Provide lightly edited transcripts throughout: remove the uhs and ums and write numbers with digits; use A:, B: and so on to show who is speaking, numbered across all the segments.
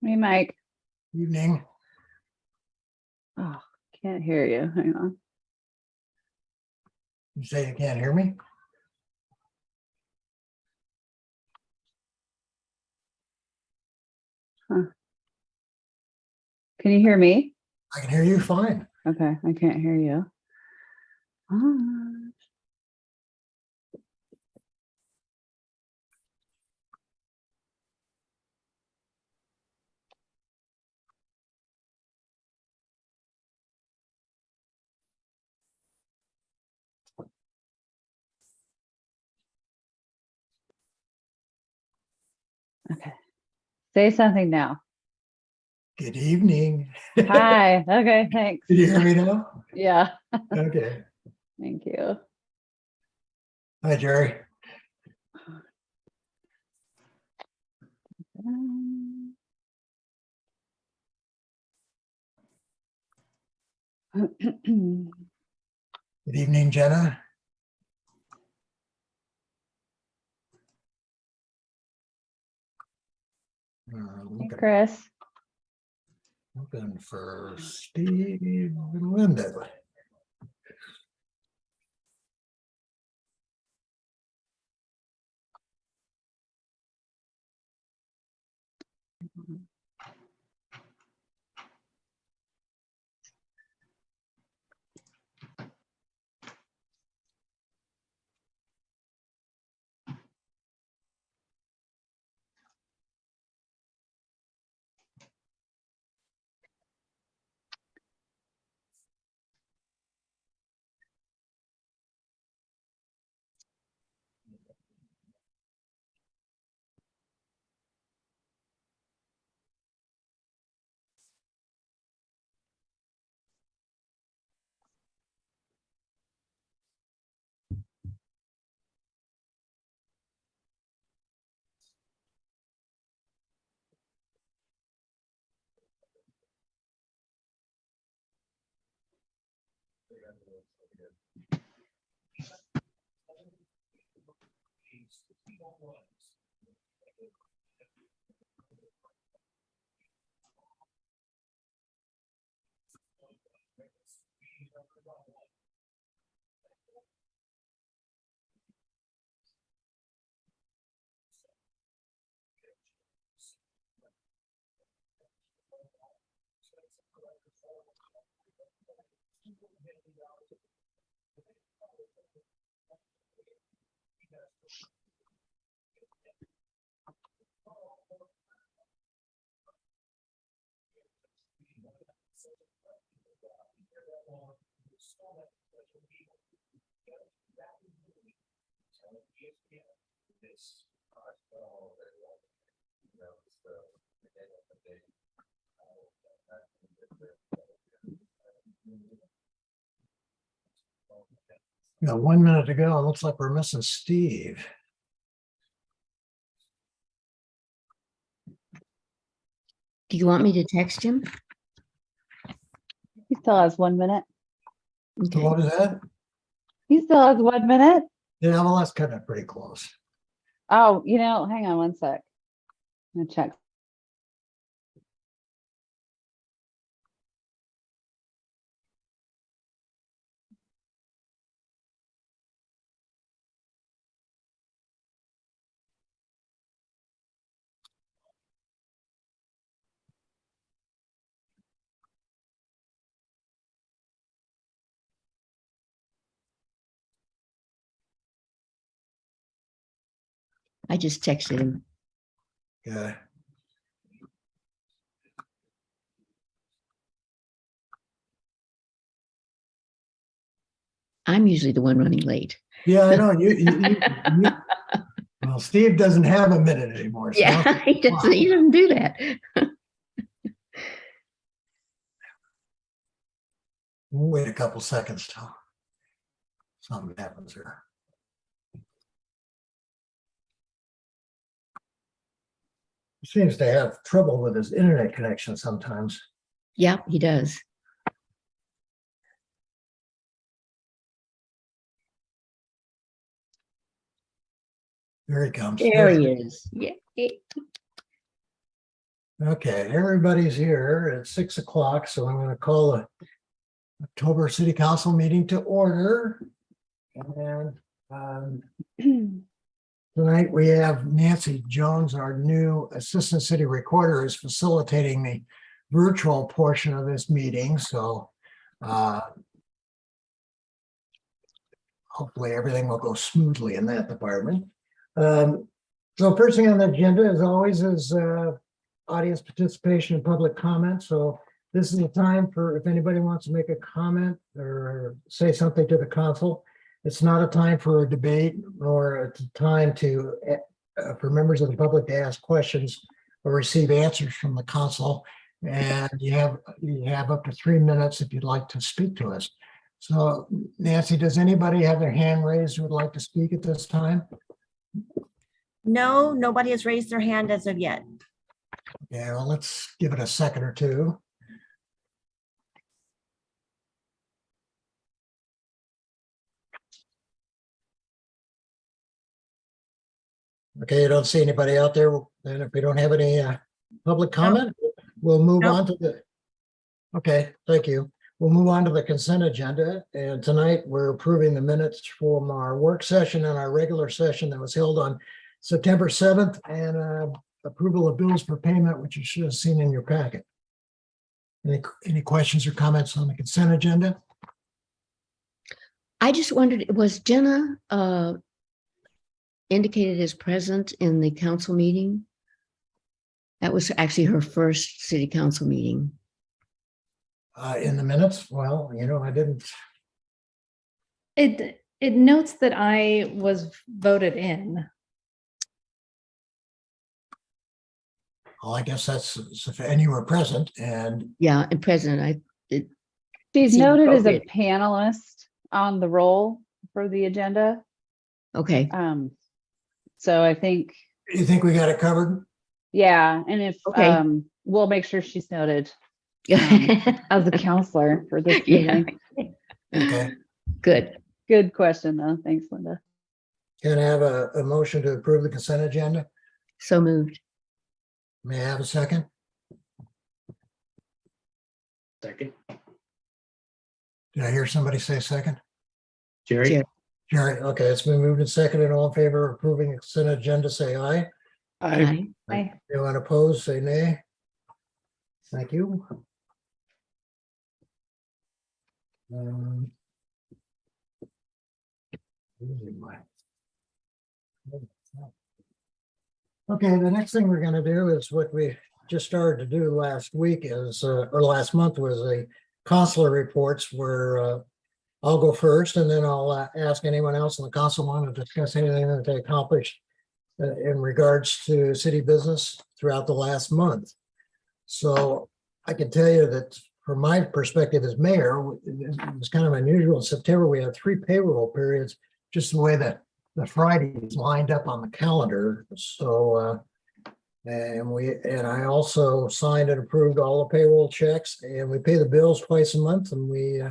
A: Hey, Mike.
B: Evening.
A: Oh, can't hear you. Hang on.
B: You say you can't hear me?
A: Huh. Can you hear me?
B: I can hear you fine.
A: Okay, I can't hear you. Ah. Okay. Say something now.
B: Good evening.
A: Hi. Okay, thanks.
B: Did you hear me now?
A: Yeah.
B: Okay.
A: Thank you.
B: Hi, Jerry. Good evening, Jenna.
A: Hey, Chris.
B: Looking for Steve and Linda. Got 1 minute to go. It looks like we're missing Steve.
C: Do you want me to text him?
A: He still has 1 minute.
B: So what is that?
A: He still has 1 minute.
B: Yeah, well, that's kind of pretty close.
A: Oh, hang on 1 sec. I'm gonna check.
C: I just texted him.
B: Yeah.
C: I'm usually the one running late.
B: Yeah, I know. Well, Steve doesn't have a minute anymore. So
C: Yeah, he doesn't do that.
B: we'll wait a couple seconds till something happens here. He seems to have trouble with his internet connection sometimes.
C: Yeah, he does.
B: Here he comes.
C: There he is. Yeah.
B: Okay, everybody's here at 6 o'clock, so I'm going to call the October City Council meeting to order. And tonight we have Nancy Jones, our new Assistant City Recorder, is facilitating the virtual portion of this meeting. So hopefully everything will go smoothly in that department. So first thing on the agenda, as always, is audience participation and public comment. So this is the time for if anybody wants to make a comment or say something to the council. It's not a time for a debate nor a time to for members of the public to ask questions or receive answers from the council. And you have up to 3 minutes if you'd like to speak to us. So Nancy, does anybody have their hand raised who would like to speak at this time?
D: No, nobody has raised their hand as of yet.
B: Yeah, well, let's give it a second or two. Okay, you don't see anybody out there. And if we don't have any public comment, we'll move
D: Nope.
B: on to the. Okay, thank you. We'll move on to the consent agenda. And tonight we're approving the minutes from our work session and our regular session that was held on September 7th, and approval of bills for payment, which you should have seen in your packet. Any questions or comments on the consent agenda?
C: I just wondered, was Jenna indicated as present in the council meeting? That was actually her first city council meeting.
B: In the minutes? Well, I didn't.
E: It notes that I was voted in.
B: Well, I guess that's, and you were present, and
C: Yeah, and present,
A: She's
C: Seems
A: noted as a
C: appropriate.
A: panelist on the roll for the agenda.
C: okay,
A: So I think,
B: you think we got it covered?
A: yeah, and if,
C: Okay.
A: we'll make sure she's noted
C: yeah,
A: as a counselor for this
C: Yeah.
A: meeting.
B: Okay.
C: good.
A: Good question, though. Thanks, Linda.
B: Can I have a motion to approve the consent agenda?
C: So moved.
B: May I have a second?
F: Second.
B: Did I hear somebody say second?
F: Jerry?
C: Jerry.
B: Jerry, okay, it's been moved and seconded. All in favor of approving the consent agenda, say aye.
C: Aye.
A: Aye.
B: Anyone opposed, say nay. Thank you. Losing my- Okay, the next thing we're gonna do is what we just started to do last week is, or last month, was a consular reports where I'll go first, and then I'll ask anyone else in the council want to discuss anything that they accomplished in regards to city business throughout the last month. So I can tell you that from my perspective as mayor, it was kind of unusual. In September, we had 3 payroll periods, just the way that the Fridays lined up on the calendar. So, and I also signed and approved all the payroll checks, and we pay the bills twice a month, and we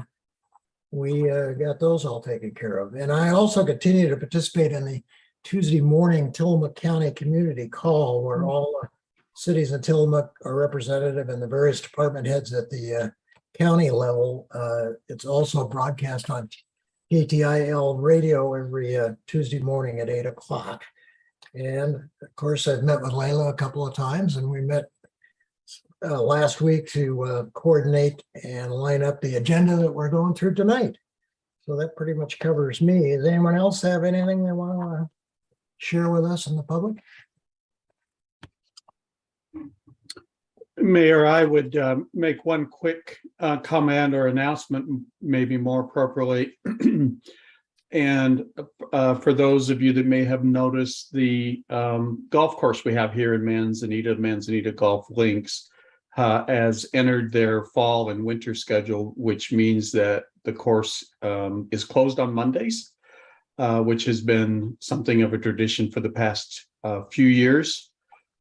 B: got those all taken care of. And I also continue to participate in the Tuesday morning Tillamook County Community Call, where all the cities in Tillamook are representative and the various department heads at the county level. It's also broadcast on KTIL radio every Tuesday morning at 8 o'clock. And of course, I've met with Layla a couple of times, and we met last week to coordinate and line up the agenda that we're going through tonight. So that pretty much covers me. Does anyone else have anything they want to share with us in the public?
F: Mayor, I would make one quick comment or announcement, maybe more appropriately. And for those of you that may have noticed, the golf course we have here in Manzanita Golf Links has entered their fall and winter schedule, which means that the course is closed on Mondays, which has been something of a tradition for the past few years.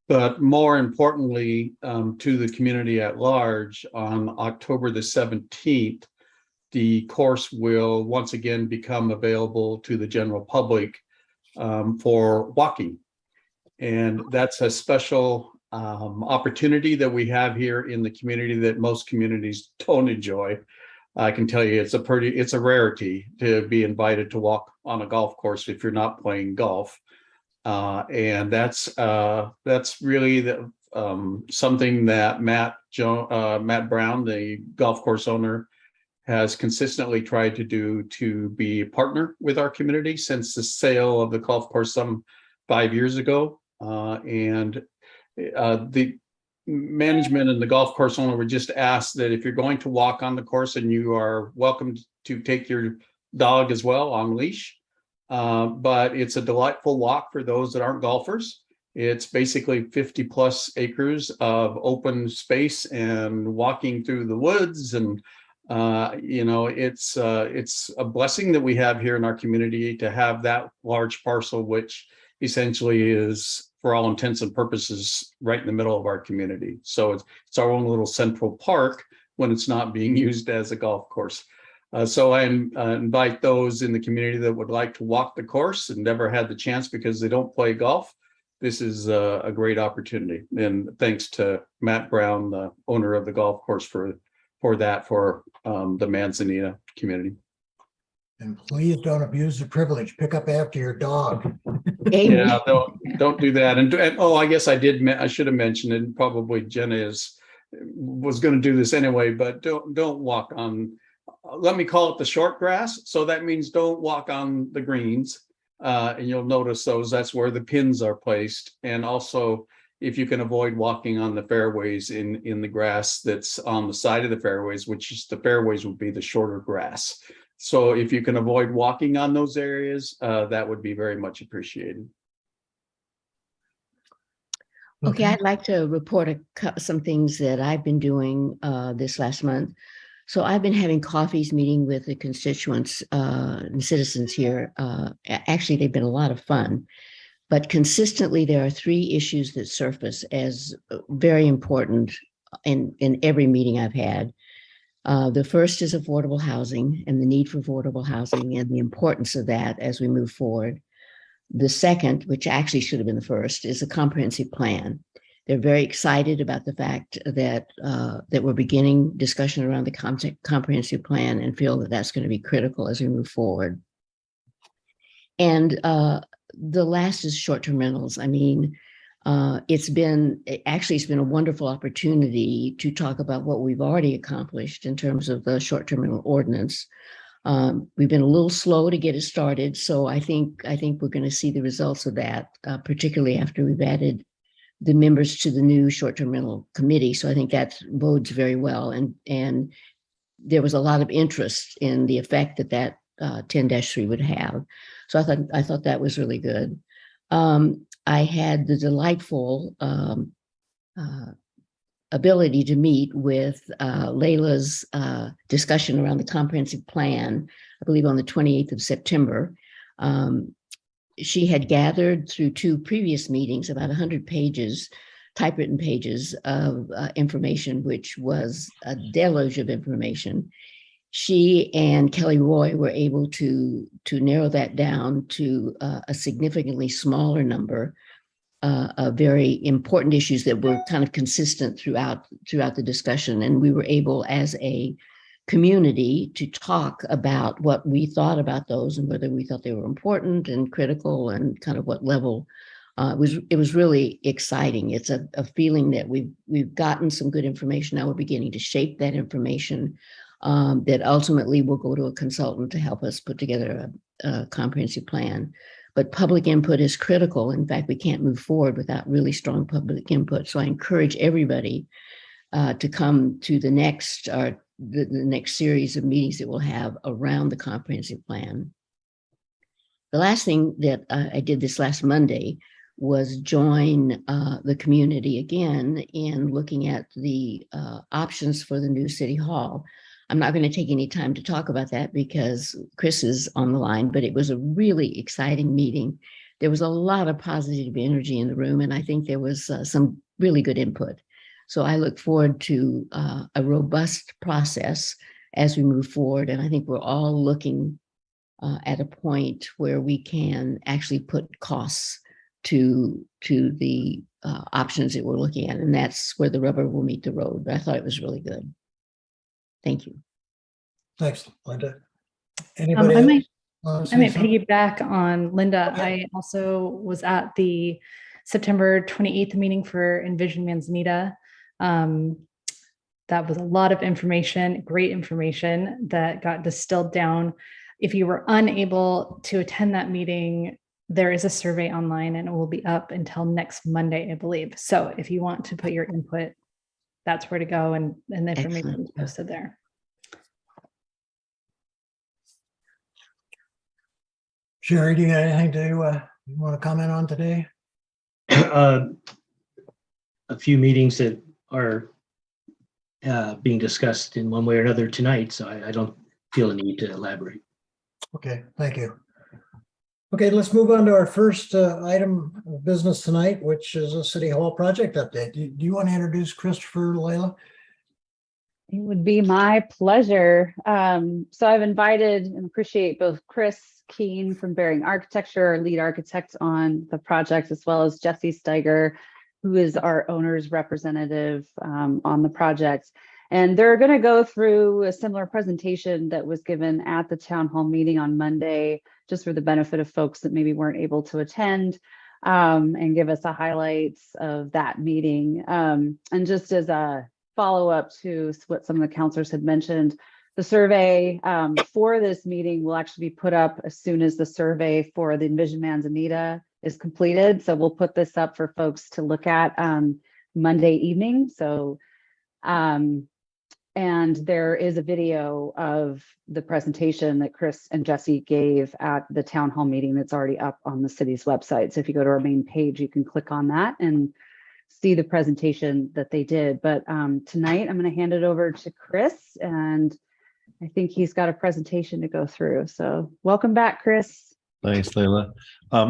F: But more importantly, to the community at large, on October the 17th, the course will once again become available to the general public for walking. And that's a special opportunity that we have here in the community that most communities don't enjoy. I can tell you it's a rarity to be invited to walk on a golf course if you're not playing golf. And that's really something that Matt Brown, the golf course owner, has consistently tried to do, to be a partner with our community since the sale of the golf course some 5 years ago. And the management and the golf course owner would just ask that if you're going to walk on the course, and you are welcome to take your dog as well on leash. But it's a delightful walk for those that aren't golfers. It's basically 50 plus acres of open space and walking through the woods. And, it's a blessing that we have here in our community to have that large parcel, which essentially is, for all intents and purposes, right in the middle of our community. So it's our own little central park when it's not being used as a golf course. So I invite those in the community that would like to walk the course and never had the chance because they don't play golf. This is a great opportunity. And thanks to Matt Brown, the owner of the golf course, for the Manzanita community.
B: And please don't abuse the privilege. Pick up after your dog.
F: Yeah, don't do that. And oh, I guess I should have mentioned, and probably Jenna was going to do this anyway, but don't walk on, let me call it the short grass. So that means don't walk on the greens. And you'll notice that's where the pins are placed. And also, if you can avoid walking on the fairways in the grass that's on the side of the fairways, which is the fairways would be the shorter grass. So if you can avoid walking on those areas, that would be very much appreciated.
C: Okay, I'd like to report some things that I've been doing this last month. So I've been having coffees, meeting with the constituents and citizens here. Actually, they've been a lot of fun. But consistently, there are 3 issues that surface as very important in every meeting I've had. The first is affordable housing and the need for affordable housing and the importance of that as we move forward. The second, which actually should have been the first, is a comprehensive plan. They're very excited about the fact that we're beginning discussion around the comprehensive plan and feel that that's going to be critical as we move forward. And the last is short-term rentals. I mean, it's been a wonderful opportunity to talk about what we've already accomplished in terms of the short-term rental ordinance. We've been a little slow to get it started, so I think we're going to see the results of that, particularly after we've added the members to the new short-term rental committee. So I think that bodes very well, and there was a lot of interest in the effect that 10-3 would have. So I thought that was really good. I had the delightful ability to meet with Layla's discussion around the comprehensive plan, I believe on the 28th of September. She had gathered through 2 previous meetings about 100 pages, typewritten pages of information, which was a deluge of information. She and Kelly Roy were able to narrow that down to a significantly smaller number of very important issues that were kind of consistent throughout the discussion. And we were able, as a community, to talk about what we thought about those and whether we thought they were important and critical and kind of what level. It was really exciting. It's a feeling that we've gotten some good information. Now we're beginning to shape that information that ultimately will go to a consultant to help us put together a comprehensive plan. But public input is critical. In fact, we can't move forward without really strong public input. So I encourage everybody to come to the next series of meetings that we'll have around the comprehensive plan. The last thing that I did this last Monday was join the community again in looking at the options for the new city hall. I'm not going to take any time to talk about that because Chris is on the line, but it was a really exciting meeting. There was a lot of positive energy in the room, and I think there was some really good input. So I look forward to a robust process as we move forward. And I think we're all looking at a point where we can actually put costs to the options that we're looking at, and that's where the rubber will meet the road. But I thought it was really good. Thank you.
B: Thanks, Linda. Anybody?
E: I
B: else
E: might,
B: wanna
E: I
B: say
E: might
B: something?
E: piggyback on Linda.
B: Okay.
E: I also was at the September 28th meeting for Envision Manzanita. That was a lot of information, great information that got distilled down. If you were unable to attend that meeting, there is a survey online and it will be up until next Monday, I believe. So if you want to put your input, that's where to go, and the information
C: Excellent.
E: is posted there.
B: Sherry, do you have anything to you want to comment on today?
G: A few meetings that are being discussed in one way or another tonight, so I don't feel a need to elaborate.
B: Okay, thank you. Okay, let's move on to our first item of business tonight, which is a City Hall project update. Do you want to introduce Christopher, Layla?
A: It would be my pleasure. So I've invited and appreciate both Chris Keene from Bearing Architecture, our lead architect on the project, as well as Jesse Steiger, who is our owner's representative on the project. And they're going to go through a similar presentation that was given at the town hall meeting on Monday, just for the benefit of folks that maybe weren't able to attend, and give us the highlights of that meeting. And just as a follow-up to what some of the counselors had mentioned, the survey for this meeting will actually be put up as soon as the survey for the Envision Manzanita is completed. So we'll put this up for folks to look at Monday evening. So, and there is a video of the presentation that Chris and Jesse gave at the town hall meeting that's already up on the city's website. So if you go to our main page, you can click on that and see the presentation that they did. But tonight I'm going to hand it over to Chris, and I think he's got a presentation to go through. So welcome back, Chris.
H: Thanks, Layla.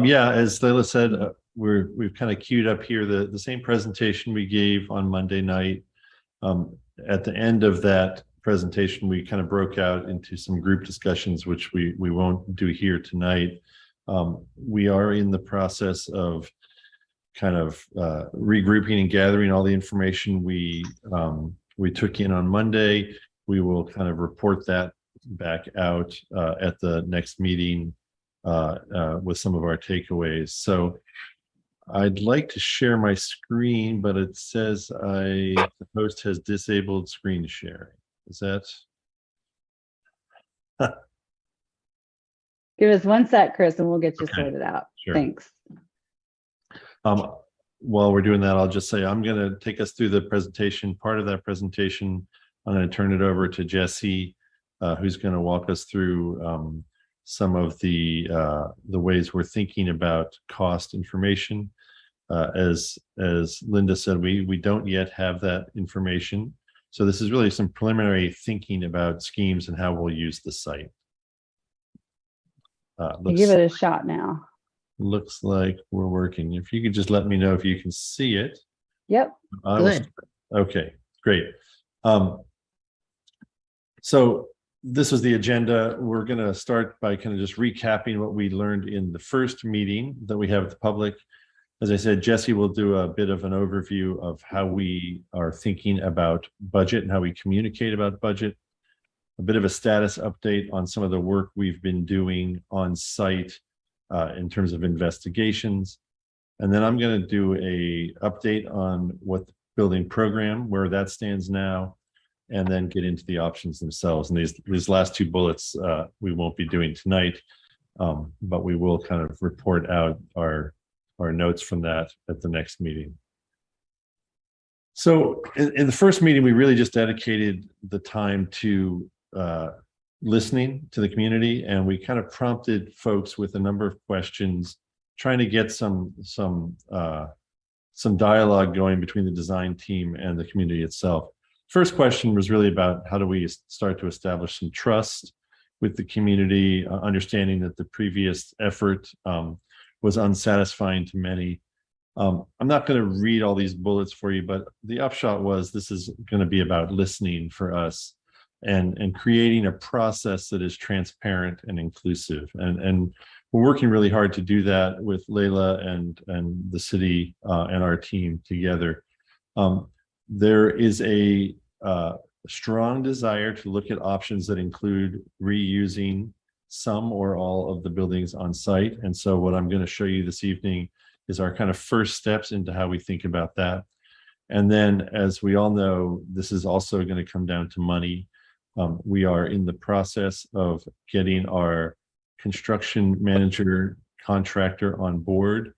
H: Yeah, as Layla said, we've kind of queued up here the same presentation we gave on Monday night. At the end of that presentation, we kind of broke out into some group discussions, which we won't do here tonight. We are in the process of kind of regrouping and gathering all the information we took in on Monday. We will kind of report that back out at the next meeting with some of our takeaways. So I'd like to share my screen, but it says the host has disabled screen sharing. Is that?
A: Give us one sec, Chris, and we'll get you
H: Okay,
A: sorted out.
H: sure.
A: Thanks.
H: While we're doing that, I'll just say I'm going to take us through the presentation. Part of that presentation, I'm going to turn it over to Jesse, who's going to walk us through some of the ways we're thinking about cost information. As Linda said, we don't yet have that information. So this is really some preliminary thinking about schemes and how we'll use the site.
A: Give it a shot now.
H: Looks like we're working. If you could just let me know if you can see it.
A: Yep.
C: Good.
H: Okay, great. So this was the agenda. We're going to start by kind of just recapping what we learned in the first meeting that we have with the public. As I said, Jesse will do a bit of an overview of how we are thinking about budget and how we communicate about budget, a bit of a status update on some of the work we've been doing on site in terms of investigations. And then I'm going to do a update on what the building program, where that stands now, and then get into the options themselves. And these last two bullets we won't be doing tonight, but we will kind of report out our notes from that at the next meeting. So in the first meeting, we really just dedicated the time to listening to the community, and we kind of prompted folks with a number of questions, trying to get some dialogue going between the design team and the community itself. First question was really about how do we start to establish some trust with the community, understanding that the previous effort was unsatisfying to many. I'm not going to read all these bullets for you, but the upshot was this is going to be about listening for us. and creating a process that is transparent and inclusive. And we're working really hard to do that with Layla and the city and our team together. There is a strong desire to look at options that include reusing some or all of the buildings on site. And so what I'm going to show you this evening is our kind of first steps into how we think about that. And then, as we all know, this is also going to come down to money. We are in the process of getting our construction manager contractor on board.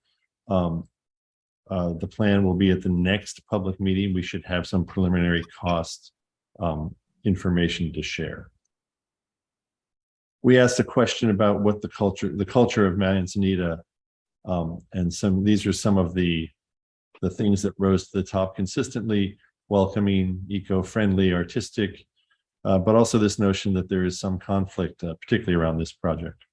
H: The plan will be at the next public meeting. We should have some preliminary cost information to share. We asked a question about what the culture of Manzanita, and these are some of the things that rose to the top consistently: welcoming, eco-friendly, artistic, but also this notion that there is some conflict, particularly around this project.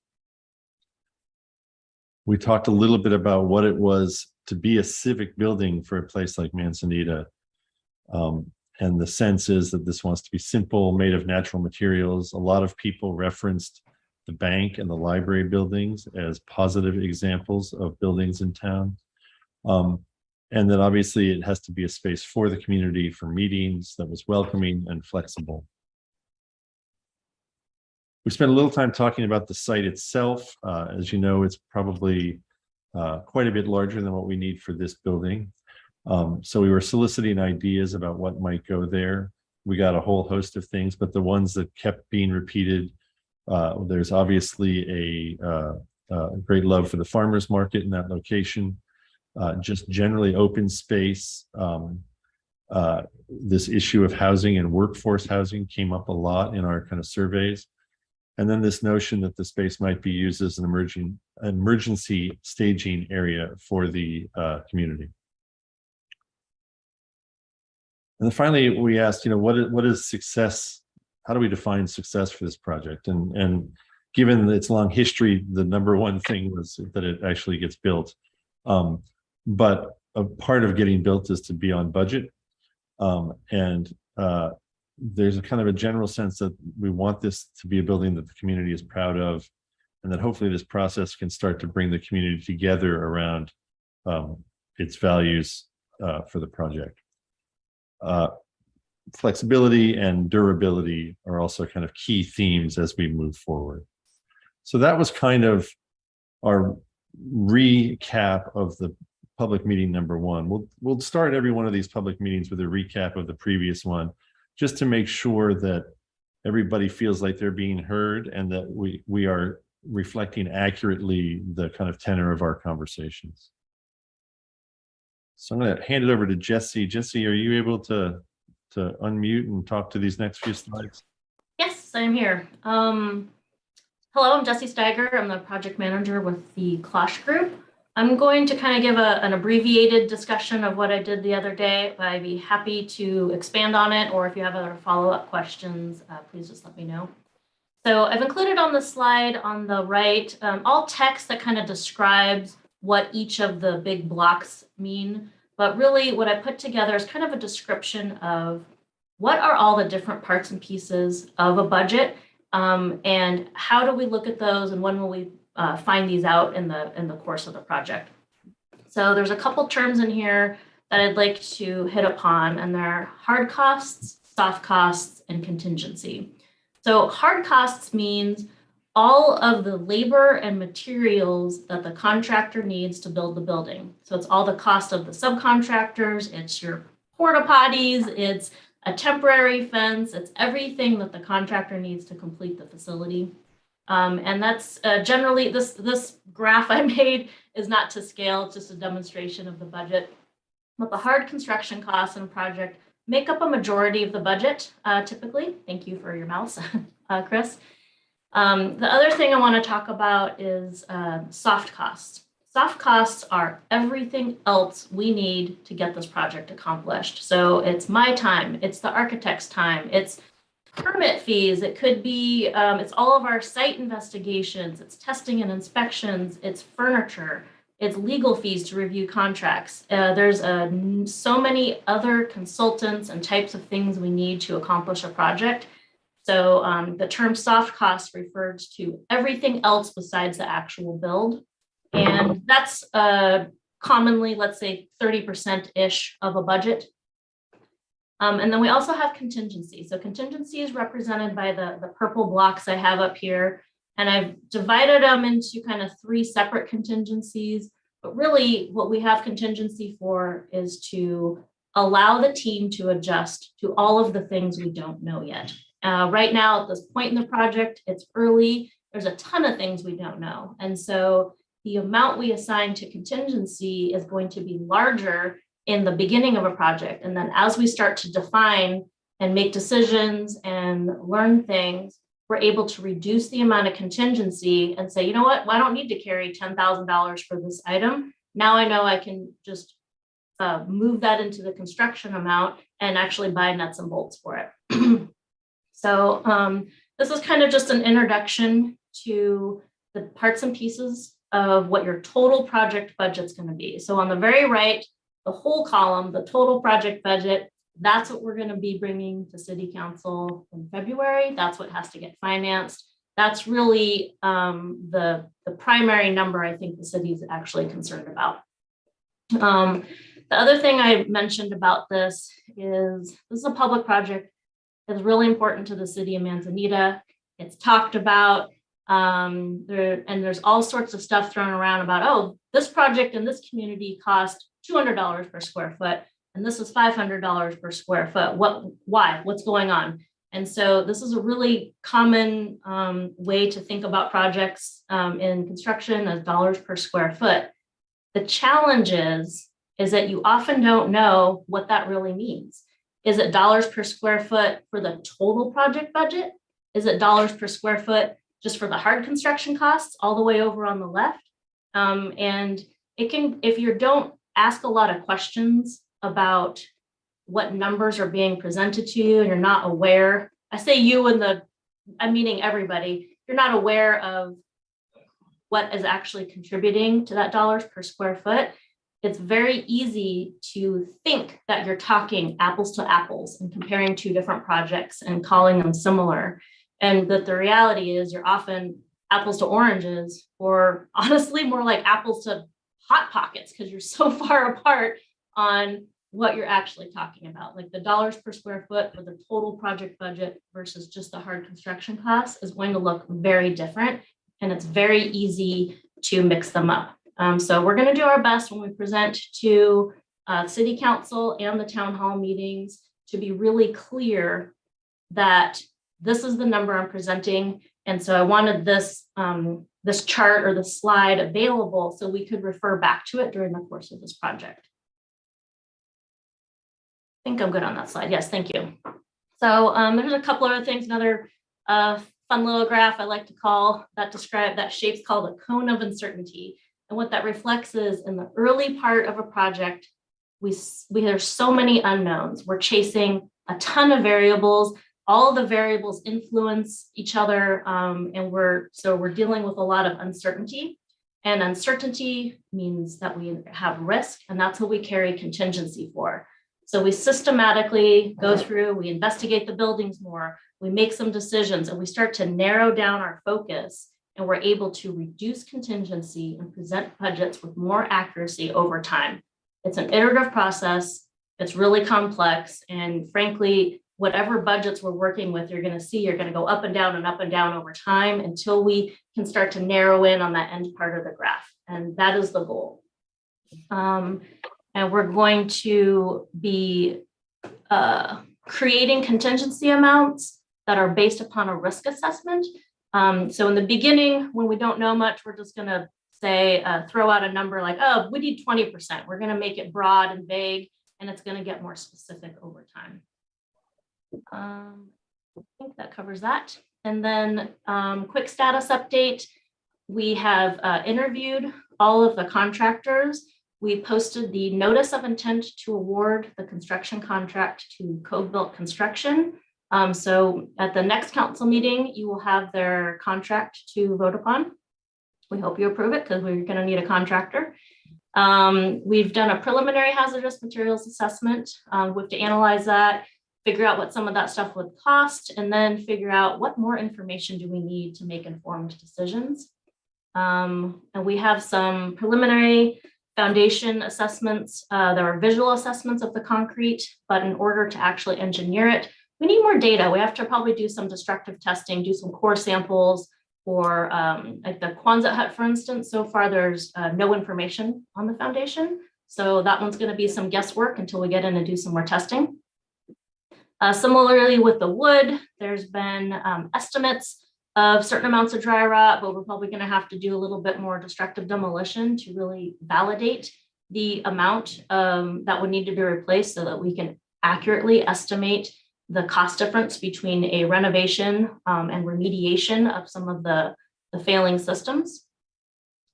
H: We talked a little bit about what it was to be a civic building for a place like Manzanita. And the sense is that this wants to be simple, made of natural materials. A lot of people referenced the bank and the library buildings as positive examples of buildings in town. And then obviously it has to be a space for the community, for meetings, that was welcoming and flexible. We spent a little time talking about the site itself. As you know, it's probably quite a bit larger than what we need for this building. So we were soliciting ideas about what might go there. We got a whole host of things, but the ones that kept being repeated, there's obviously a great love for the farmers market in that location. Just generally open space. This issue of housing and workforce housing came up a lot in our kind of surveys. And then this notion that the space might be used as an emergency staging area for the community. And then finally, we asked, what is success? How do we define success for this project? And given its long history, the number one thing was that it actually gets built. But a part of getting built is to be on budget. There's a kind of a general sense that we want this to be a building that the community is proud of, and that hopefully this process can start to bring the community together around its values for the project. Flexibility and durability are also kind of key themes as we move forward. So that was kind of our recap of the public meeting number one. We'll start every one of these public meetings with a recap of the previous one, just to make sure that everybody feels like they're being heard and that we are reflecting accurately the kind of tenor of our conversations. So I'm going to hand it over to Jesse. Jesse, are you able to unmute and talk to these next few slides?
I: Yes, I'm here. Hello, I'm Jesse Steiger. I'm the project manager with the Klosh Group. I'm going to kind of give an abbreviated discussion of what I did the other day. I'd be happy to expand on it, or if you have other follow-up questions, please just let me know. So I've included on the slide on the right all text that kind of describes what each of the big blocks mean. But really what I put together is kind of a description of what are all the different parts and pieces of a budget, and how do we look at those, and when will we find these out in the course of the project. So there's a couple terms in here that I'd like to hit upon, and they're hard costs, soft costs, and contingency. So hard costs means all of the labor and materials that the contractor needs to build the building. So it's all the cost of the subcontractors, it's your porta potties, it's a temporary fence, it's everything that the contractor needs to complete the facility. And that's generally, this graph I made is not to scale, it's just a demonstration of the budget. But the hard construction costs in a project make up a majority of the budget, typically. Thank you for your mouse, Chris. The other thing I want to talk about is soft costs. Soft costs are everything else we need to get this project accomplished. So it's my time, it's the architect's time, it's permit fees, it could be, it's all of our site investigations, it's testing and inspections, it's furniture, it's legal fees to review contracts. There's so many other consultants and types of things we need to accomplish a project. So the term soft costs refers to everything else besides the actual build. And that's commonly, let's say 30%-ish of a budget. And then we also have contingency. So contingency is represented by the purple blocks I have up here. And I've divided them into kind of 3 separate contingencies. But really what we have contingency for is to allow the team to adjust to all of the things we don't know yet. Right now, at this point in the project, it's early. There's a ton of things we don't know. And so the amount we assign to contingency is going to be larger in the beginning of a project. And then as we start to define and make decisions and learn things, we're able to reduce the amount of contingency and say, you know what, well, I don't need to carry $10,000 for this item. Now I know I can just move that into the construction amount and actually buy nuts and bolts for it. So this is kind of just an introduction to the parts and pieces of what your total project budget's going to be. So on the very right, the whole column, the total project budget, that's what we're going to be bringing to City Council in February. That's what has to get financed. That's really the primary number I think the city is actually concerned about. The other thing I mentioned about this is a public project. It's really important to the city of Manzanita. It's talked about, and there's all sorts of stuff thrown around about, oh, this project in this community cost $200 per square foot, and this is $500 per square foot. Why? What's going on? And so this is a really common way to think about projects in construction as dollars per square foot. The challenge is that you often don't know what that really means. Is it dollars per square foot for the total project budget? Is it dollars per square foot just for the hard construction costs all the way over on the left? And it can, if you don't ask a lot of questions about what numbers are being presented to you and you're not aware, I say you and I'm meaning everybody, you're not aware of what is actually contributing to that dollars per square foot, it's very easy to think that you're talking apples to apples and comparing 2 different projects and calling them similar. And that the reality is you're often apples to oranges, or honestly more like apples to Hot Pockets, because you're so far apart on what you're actually talking about. Like the dollars per square foot for the total project budget versus just the hard construction costs is going to look very different. And it's very easy to mix them up. So we're going to do our best when we present to City Council and the town hall meetings to be really clear that this is the number I'm presenting. And so I wanted this chart or the slide available so we could refer back to it during the course of this project. I think I'm good on that slide. Yes, thank you. So there's a couple other things, another fun little graph I like to call that shape's called a cone of uncertainty. And what that reflects is in the early part of a project, there's so many unknowns. We're chasing a ton of variables. All of the variables influence each other, and we're dealing with a lot of uncertainty. And uncertainty means that we have risk, and that's what we carry contingency for. So we systematically go through, we investigate the buildings more, we make some decisions, and we start to narrow down our focus, and we're able to reduce contingency and present budgets with more accuracy over time. It's an iterative process. It's really complex. And frankly, whatever budgets we're working with, you're going to go up and down over time until we can start to narrow in on that end part of the graph. And that is the goal. And we're going to be creating contingency amounts that are based upon a risk assessment. So in the beginning, when we don't know much, we're just going to say, throw out a number like, oh, we need 20%. We're going to make it broad and vague, and it's going to get more specific over time. I think that covers that. And then quick status update. We have interviewed all of the contractors. We posted the notice of intent to award the construction contract to Code Built Construction. So at the next council meeting, you will have their contract to vote upon. We hope you approve it because we're going to need a contractor. We've done a preliminary hazardous materials assessment. We have to analyze that. figure out what some of that stuff would cost, and then figure out what more information do we need to make informed decisions. And we have some preliminary foundation assessments. There are visual assessments of the concrete, but in order to actually engineer it, we need more data. We have to probably do some destructive testing, do some core samples, or like the Quonset Hut, for instance. So far, there's no information on the foundation. So that one's going to be some guesswork until we get in and do some more testing. Similarly with the wood, there's been estimates of certain amounts of dry rot, but we're probably going to have to do a little bit more destructive demolition to really validate the amount that would need to be replaced so that we can accurately estimate the cost difference between a renovation and remediation of some of the failing systems.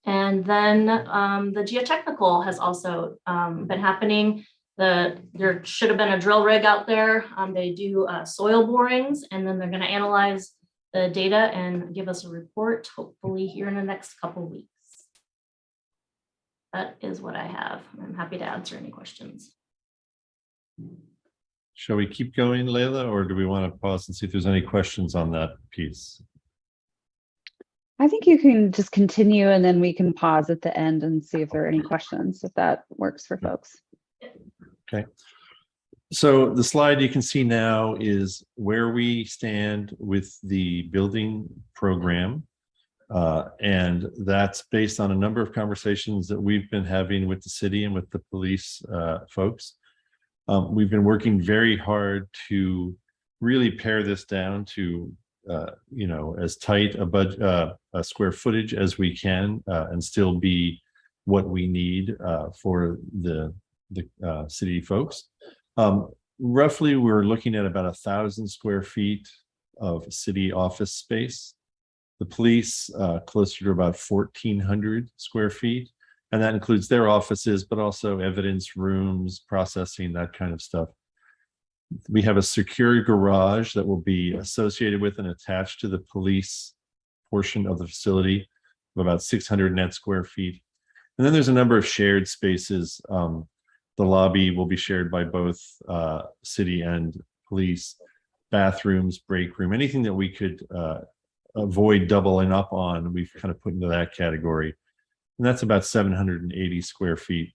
I: And then the geotechnical has also been happening. There should have been a drill rig out there. They do soil borings, and then they're going to analyze the data and give us a report, hopefully here in the next couple of weeks. That is what I have. I'm happy to answer any questions.
H: Shall we keep going, Layla, or do we want to pause and see if there's any questions on that piece?
A: I think you can just continue and then we can pause at the end and see if there are any questions, if that works for folks.
H: Okay. So the slide you can see now is where we stand with the building program. And that's based on a number of conversations that we've been having with the city and with the police folks. We've been working very hard to really pare this down to, as tight a square footage as we can and still be what we need for the city folks. Roughly, we're looking at about 1,000 square feet of city office space. The police closer to about 1,400 square feet. And that includes their offices, but also evidence rooms, processing, that kind of stuff. We have a secure garage that will be associated with and attached to the police portion of the facility of about 600 net square feet. And then there's a number of shared spaces. The lobby will be shared by both city and police, bathrooms, break room, anything that we could avoid doubling up on, we've kind of put into that category. And that's about 780 square feet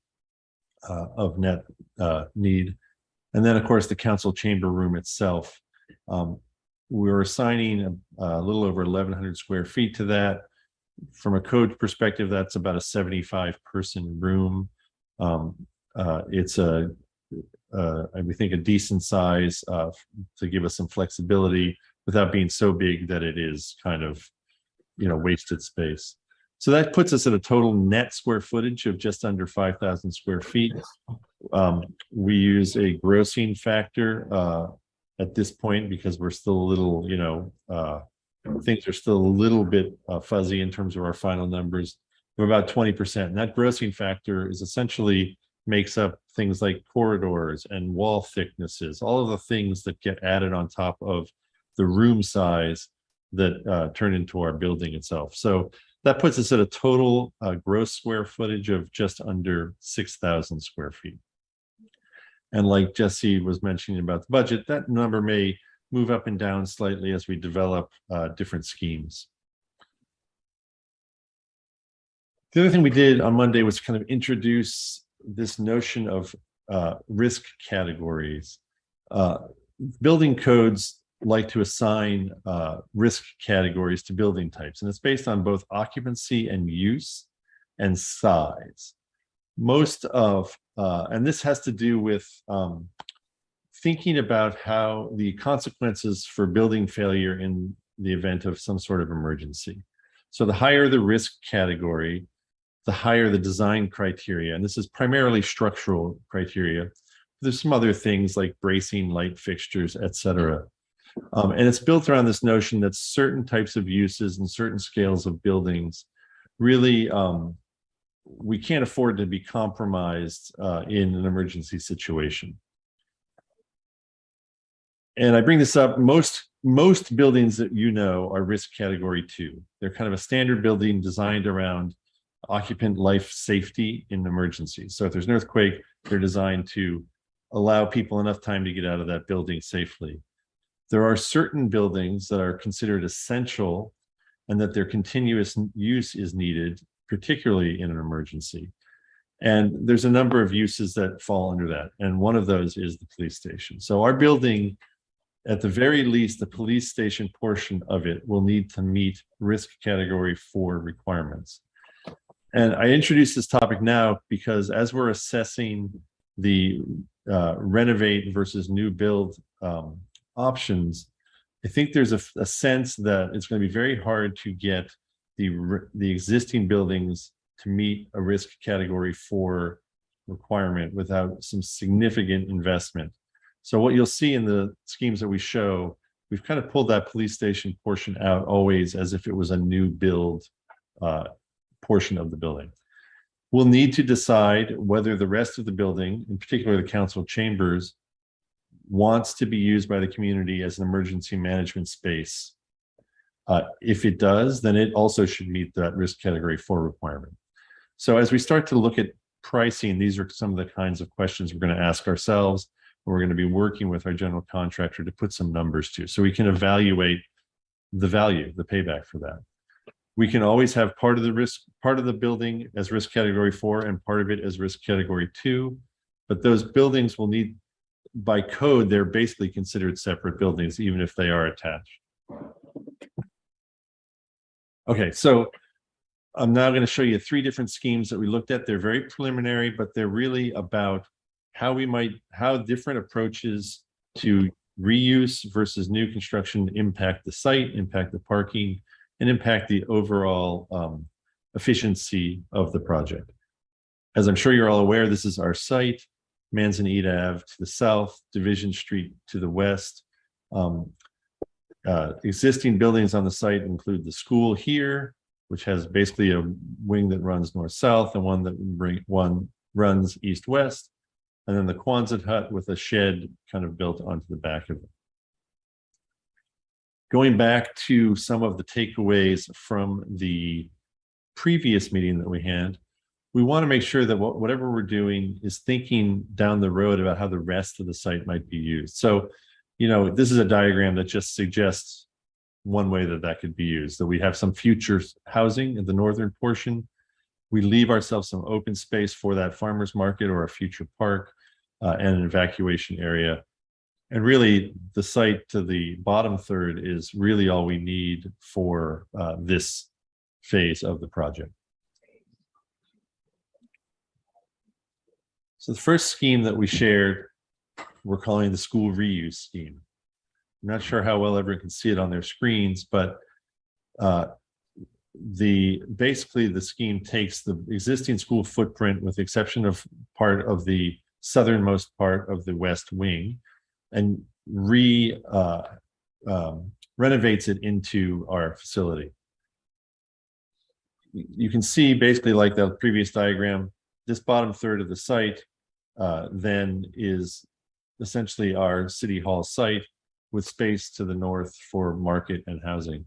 H: of net need. And then, of course, the council chamber room itself. We're assigning a little over 1,100 square feet to that. From a code perspective, that's about a 75-person room. It's we think, a decent size to give us some flexibility without being so big that it is kind of, wasted space. So that puts us at a total net square footage of just under 5,000 square feet. We use a grossing factor at this point because we're still a little, things are still a little bit fuzzy in terms of our final numbers. We're about 20%. And that grossing factor is essentially makes up things like corridors and wall thicknesses, all of the things that get added on top of the room size that turn into our building itself. So that puts us at a total gross square footage of just under 6,000 square feet. And like Jesse was mentioning about the budget, that number may move up and down slightly as we develop different schemes. The other thing we did on Monday was kind of introduce this notion of risk categories. Building codes like to assign risk categories to building types, and it's based on both occupancy and use and size. Most of, and this has to do with thinking about how the consequences for building failure in the event of some sort of emergency. So the higher the risk category, the higher the design criteria, and this is primarily structural criteria. There's some other things like bracing, light fixtures, etc. And it's built around this notion that certain types of uses and certain scales of buildings really, we can't afford to be compromised in an emergency situation. And I bring this up, most buildings that are risk category 2. They're kind of a standard building designed around occupant life safety in emergencies. So if there's an earthquake, they're designed to allow people enough time to get out of that building safely. There are certain buildings that are considered essential and that their continuous use is needed, particularly in an emergency. And there's a number of uses that fall under that. And one of those is the police station. So our building, at the very least, the police station portion of it will need to meet risk category 4 requirements. And I introduce this topic now because as we're assessing the renovate versus new build options, I think there's a sense that it's going to be very hard to get the existing buildings to meet a risk category 4 requirement without some significant investment. So what you'll see in the schemes that we show, we've kind of pulled that police station portion out always as if it was a new build portion of the building. We'll need to decide whether the rest of the building, in particular the council chambers, wants to be used by the community as an emergency management space. If it does, then it also should meet that risk category 4 requirement. So as we start to look at pricing, these are some of the kinds of questions we're going to ask ourselves. We're going to be working with our general contractor to put some numbers to, so we can evaluate the value, the payback for that. We can always have part of the building as risk category 4 and part of it as risk category 2, but those buildings will need, by code, they're basically considered separate buildings, even if they are attached. Okay, so I'm now going to show you 3 different schemes that we looked at. They're very preliminary, but they're really about how different approaches to reuse versus new construction impact the site, impact the parking, and impact the overall efficiency of the project. As I'm sure you're all aware, this is our site, Manzanita Ave to the south, Division Street to the west. Existing buildings on the site include the school here, which has basically a wing that runs north-south and one that runs east-west, and then the Quonset Hut with a shed kind of built onto the back of it. Going back to some of the takeaways from the previous meeting that we had, we want to make sure that whatever we're doing is thinking down the road about how the rest of the site might be used. So, this is a diagram that just suggests one way that could be used, that we have some future housing in the northern portion. We leave ourselves some open space for that farmer's market or a future park and an evacuation area. And really, the site to the bottom third is really all we need for this phase of the project. So the first scheme that we shared, we're calling the school reuse scheme. I'm not sure how well everyone can see it on their screens, but basically the scheme takes the existing school footprint, with the exception of part of the southernmost part of the west wing, and renovates it into our facility. You can see basically, like the previous diagram, this bottom third of the site then is essentially our city hall site, with space to the north for market and housing.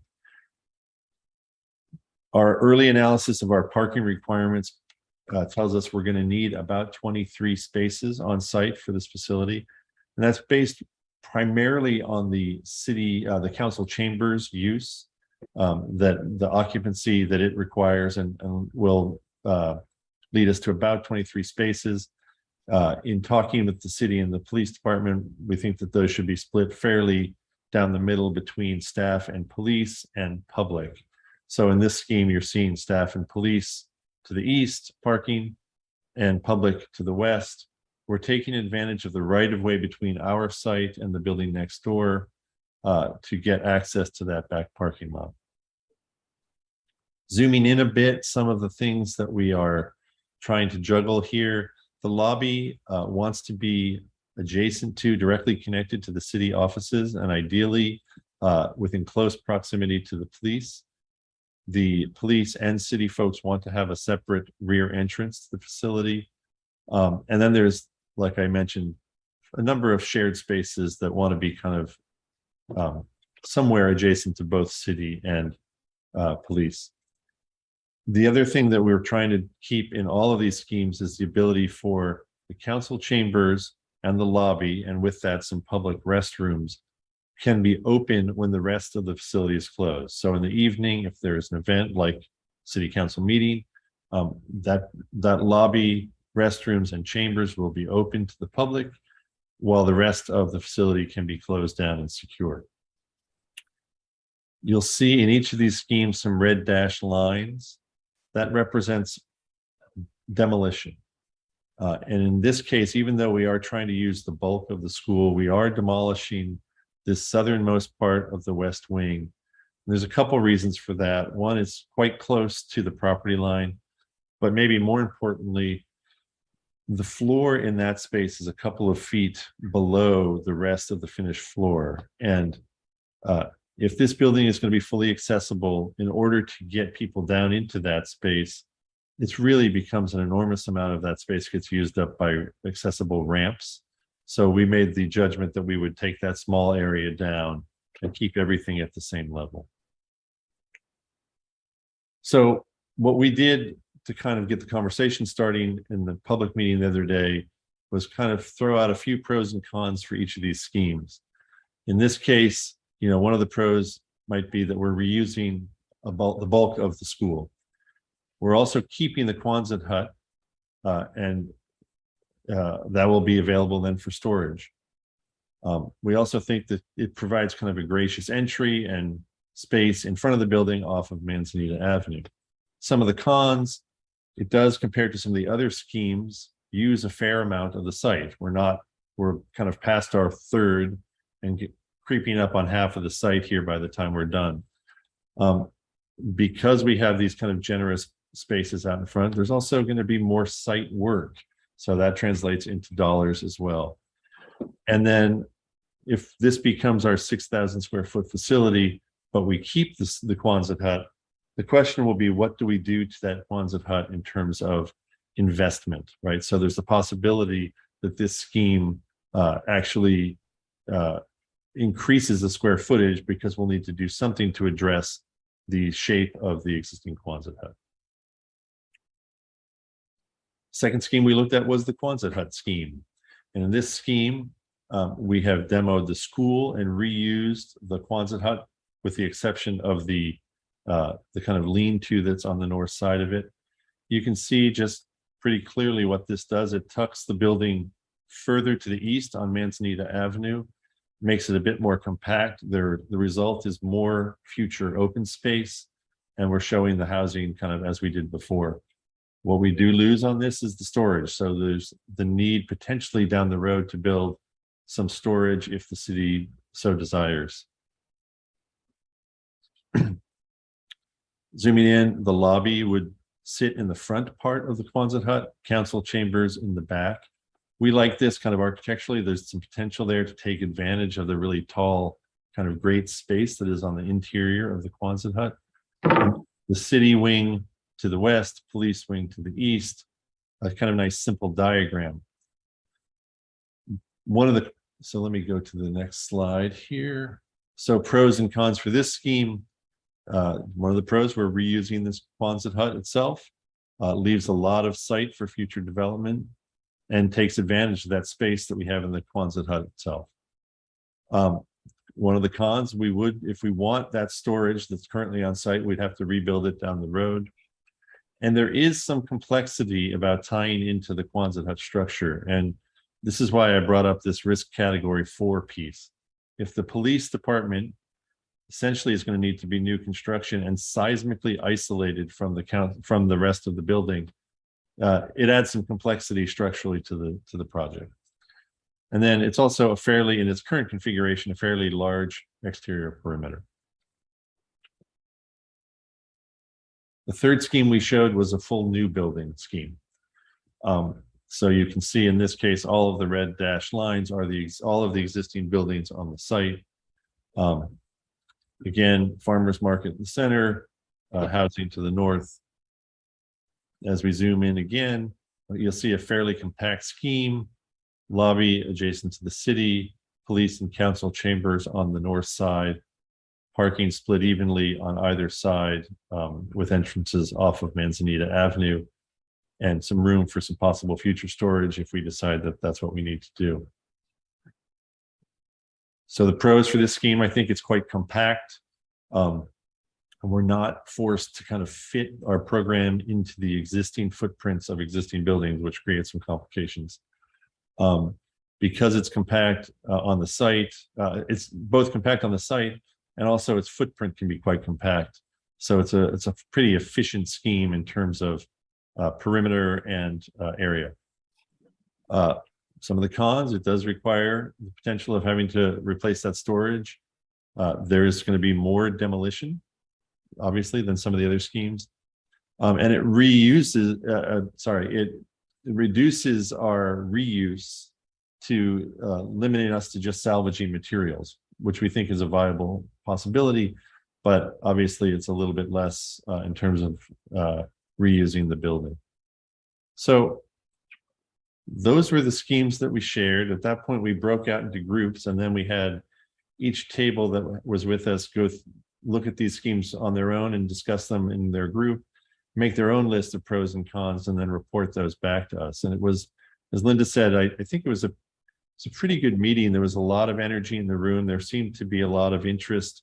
H: Our early analysis of our parking requirements tells us we're going to need about 23 spaces on site for this facility. And that's based primarily on the the council chambers use, that the occupancy that it requires, and will lead us to about 23 spaces. In talking with the city and the police department, we think that those should be split fairly down the middle between staff and police and public. So in this scheme, you're seeing staff and police to the east parking and public to the west. We're taking advantage of the right-of-way between our site and the building next door to get access to that back parking lot. Zooming in a bit, some of the things that we are trying to juggle here. The lobby wants to be adjacent to, directly connected to the city offices, and ideally within close proximity to the police. The police and city folks want to have a separate rear entrance to the facility. And then there's, like I mentioned, a number of shared spaces that want to be kind of somewhere adjacent to both city and police. The other thing that we're trying to keep in all of these schemes is the ability for the council chambers and the lobby, and with that, some public restrooms, can be open when the rest of the facility is closed. So in the evening, if there's an event like city council meeting, that lobby, restrooms, and chambers will be open to the public, while the rest of the facility can be closed down and secured. You'll see in each of these schemes some red dashed lines. That represents demolition. And in this case, even though we are trying to use the bulk of the school, we are demolishing this southernmost part of the west wing. And there's a couple reasons for that. One, it's quite close to the property line, but maybe more importantly, the floor in that space is a couple of feet below the rest of the finished floor. And if this building is going to be fully accessible, in order to get people down into that space, it really becomes an enormous amount of that space gets used up by accessible ramps. So we made the judgment that we would take that small area down and keep everything at the same level. So what we did to kind of get the conversation starting in the public meeting the other day was kind of throw out a few pros and cons for each of these schemes. In this case, you know, one of the pros might be that we're reusing the bulk of the school. We're also keeping the Quonset Hut, and that will be available then for storage. We also think that it provides kind of a gracious entry and space in front of the building off of Manzanita Avenue. Some of the cons, it does, compared to some of the other schemes, use a fair amount of the site. We're kind of past our third and creeping up on half of the site here by the time we're done. Because we have these kind of generous spaces out in front, there's also going to be more site work. So that translates into dollars as well. And then if this becomes our 6,000 square foot facility, but we keep the Quonset Hut, the question will be, what do we do to that Quonset Hut in terms of investment, right? So there's the possibility that this scheme actually increases the square footage, because we'll need to do something to address the shape of the existing Quonset Hut. Second scheme we looked at was the Quonset Hut scheme. And in this scheme, we have demoed the school and reused the Quonset Hut, with the exception of the kind of lean-to that's on the north side of it. You can see just pretty clearly what this does. It tucks the building further to the east on Manzanita Avenue, makes it a bit more compact. The result is more future open space, and we're showing the housing kind of as we did before. What we do lose on this is the storage. So there's the need potentially down the road to build some storage if the city so desires. Zooming in, the lobby would sit in the front part of the Quonset Hut, council chambers in the back. We like this kind of architecturally. There's some potential there to take advantage of the really tall kind of great space that is on the interior of the Quonset Hut. The city wing to the west, police wing to the east, a kind of nice simple diagram. So let me go to the next slide here. So pros and cons for this scheme. One of the pros, we're reusing this Quonset Hut itself, leaves a lot of site for future development, and takes advantage of that space that we have in the Quonset Hut itself. One of the cons, we would, if we want that storage that's currently on site, we'd have to rebuild it down the road. And there is some complexity about tying into the Quonset Hut structure. And this is why I brought up this risk category 4 piece. If the police department essentially is going to need to be new construction and seismically isolated from the rest of the building, it adds some complexity structurally to the project. And then it's also in its current configuration, a fairly large exterior perimeter. The third scheme we showed was a full new building scheme. So you can see in this case, all of the red dashed lines are all of the existing buildings on the site. Again, farmers market in the center, housing to the north. As we zoom in again, you'll see a fairly compact scheme, lobby adjacent to the city, police and council chambers on the north side, parking split evenly on either side, with entrances off of Manzanita Avenue, and some room for some possible future storage if we decide that that's what we need to do. So the pros for this scheme, I think it's quite compact. And we're not forced to kind of fit our program into the existing footprints of existing buildings, which creates some complications. Because it's compact on the site, it's both compact on the site and also its footprint can be quite compact. So it's a pretty efficient scheme in terms of perimeter and area. Some of the cons, it does require the potential of having to replace that storage. There is going to be more demolition, obviously, than some of the other schemes. And it reuses, it reduces our reuse to limiting us to just salvaging materials, which we think is a viable possibility, but obviously it's a little bit less in terms of reusing the building. So those were the schemes that we shared. At that point, we broke out into groups, and then we had each table that was with us look at these schemes on their own and discuss them in their group, make their own list of pros and cons, and then report those back to us. And it was, as Linda said, I think it was a pretty good meeting. There was a lot of energy in the room. There seemed to be a lot of interest,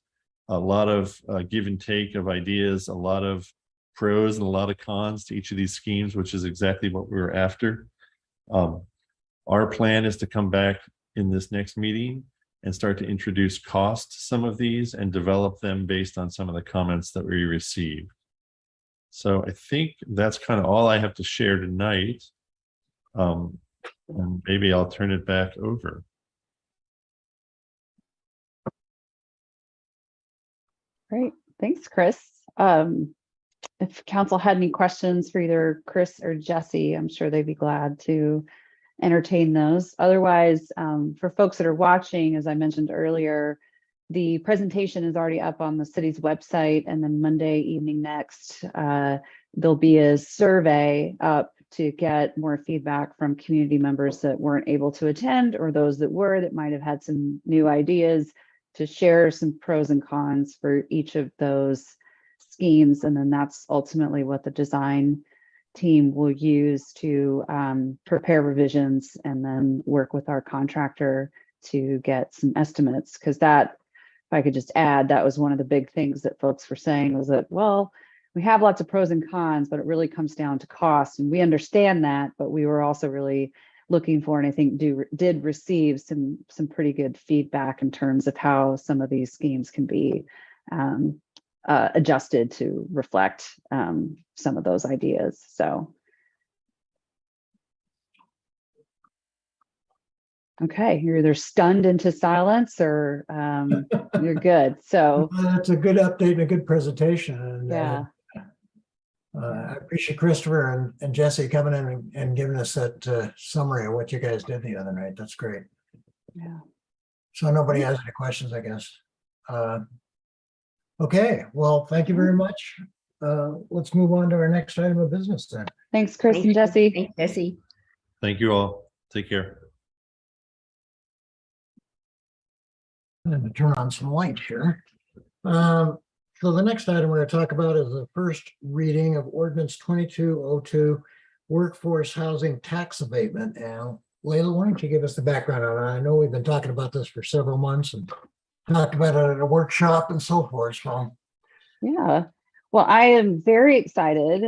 H: a lot of give and take of ideas, a lot of pros and a lot of cons to each of these schemes, which is exactly what we were after. Our plan is to come back in this next meeting and start to introduce cost to some of these and develop them based on some of the comments that we received. So I think that's kind of all I have to share tonight. And maybe I'll turn it back over.
A: Great. Thanks, Chris. If council had any questions for either Chris or Jesse, I'm sure they'd be glad to entertain those. Otherwise, for folks that are watching, as I mentioned earlier, the presentation is already up on the city's website, and then Monday evening next, there'll be a survey up to get more feedback from community members that weren't able to attend, or those that were, that might have had some new ideas, to share some pros and cons for each of those schemes. And then that's ultimately what the design team will use to prepare revisions and then work with our contractor to get some estimates. Because that, if I could just add, that was one of the big things that folks were saying, was that, well, we have lots of pros and cons, but it really comes down to cost. And we understand that, but we were also really looking for, and I think did receive some pretty good feedback in terms of how some of these schemes can be adjusted to reflect some of those ideas. So, okay, you're either stunned into silence or you're good. So
B: That's a good update and a good presentation. And
A: yeah.
B: I appreciate Christopher and Jesse coming in and giving us that summary of what you guys did the other night. That's great.
A: Yeah.
B: So nobody has any questions, I guess. Okay, well, thank you very much. Let's move on to our next item of business then.
A: Thanks, Chris and Jesse.
C: Thanks, Jesse.
H: Thank you all. Take care.
B: I'm going to turn on some light here. So the next item we're going to talk about is the first reading of Ordinance 2202, Workforce Housing Tax Abatement. And Layla, why don't you give us the background on it? I know we've been talking about this for several months and talked about it at a workshop and so forth. So,
A: Yeah. Well, I am very excited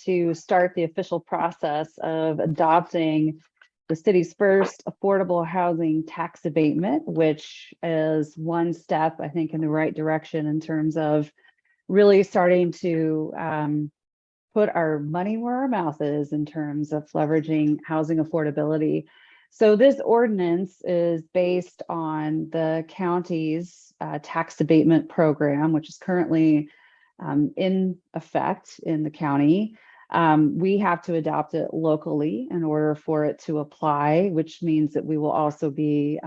A: to start the official process of adopting the city's first affordable housing tax abatement, which is one step, I think, in the right direction in terms of really starting to put our money where our mouth is in terms of leveraging housing affordability. So this ordinance is based on the county's tax abatement program, which is currently in effect in the county. We have to adopt it locally in order for it to apply, which means that we will also be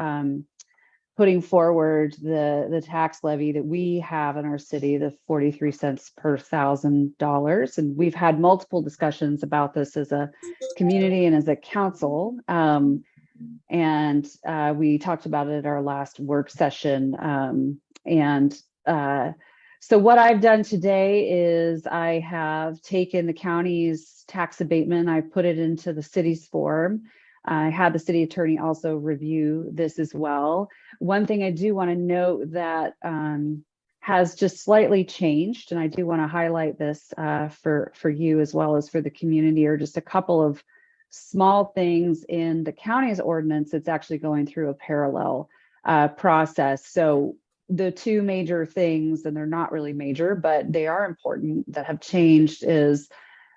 A: putting forward the tax levy that we have in our city, the 43 cents per $1,000. And we've had multiple discussions about this as a community and as a council. And we talked about it at our last work session. So what I've done today is I have taken the county's tax abatement, I put it into the city's form. I had the city attorney also review this as well. One thing I do want to note that has just slightly changed, and I do want to highlight this for you as well as for the community, or just a couple of small things in the county's ordinance. It's actually going through a parallel process. So the two major things, and they're not really major, but they are important, that have changed is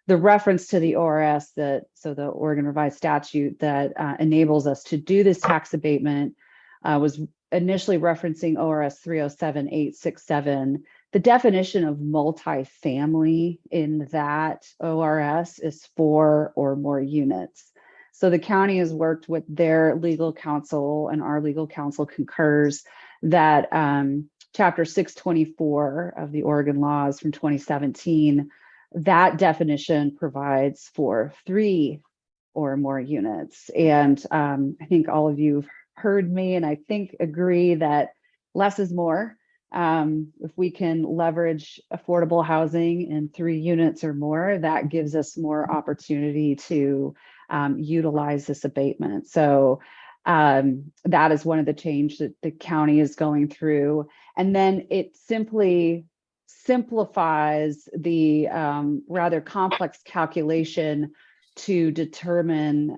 A: the reference to the ORS, so the Oregon Revised Statute that enables us to do this tax abatement was initially referencing ORS 307867. The definition of multifamily in that ORS is 4 or more units. So the county has worked with their legal counsel, and our legal counsel concurs that Chapter 624 of the Oregon laws from 2017, that definition provides for 3 or more units. And I think all of you have heard me, and I think agree that less is more. If we can leverage affordable housing in 3 units or more, that gives us more opportunity to utilize this abatement. So that is one of the changes that the county is going through. And then it simply simplifies the rather complex calculation to determine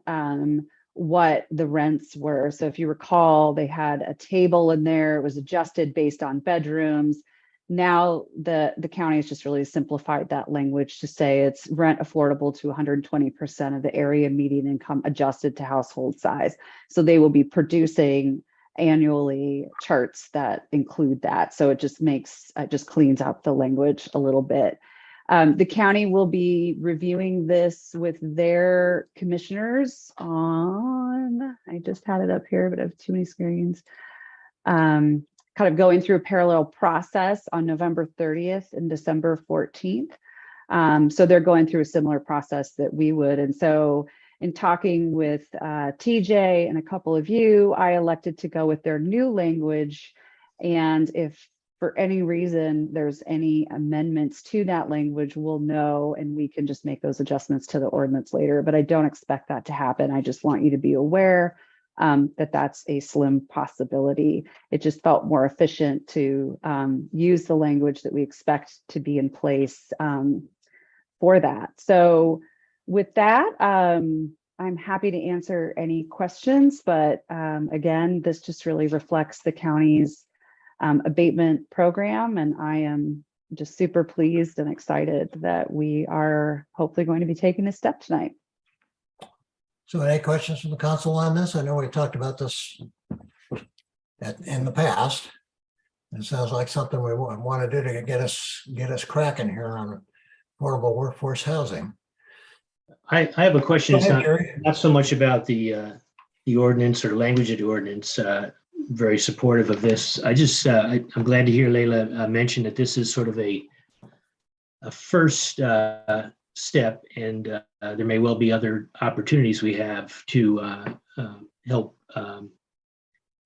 A: what the rents were. So if you recall, they had a table in there, it was adjusted based on bedrooms. Now the county has just really simplified that language to say it's rent affordable to 120% of the area median income adjusted to household size. So they will be producing annually charts that include that. So it just cleans up the language a little bit. The county will be reviewing this with their commissioners on, I just had it up here, but I have too many screens. Kind of going through a parallel process on November 30th and December 14th. So they're going through a similar process that we would. And so in talking with TJ and a couple of you, I elected to go with their new language. And if for any reason there's any amendments to that language, we'll know, and we can just make those adjustments to the ordinance later. But I don't expect that to happen. I just want you to be aware that that's a slim possibility. It just felt more efficient to use the language that we expect to be in place for that. So with that, I'm happy to answer any questions, but again, this just really reflects the county's abatement program, and I am just super pleased and excited that we are hopefully going to be taking this step tonight.
B: So any questions from the council on this? I know we talked about this in the past. It sounds like something we want to do to get us cracking here on affordable workforce housing.
G: I have a question. It's
B: Go ahead,
G: not so much about the ordinance or language of the ordinance. Very supportive of this. I'm glad to hear Layla mention that this is sort of a first step, and there may well be other opportunities we have to help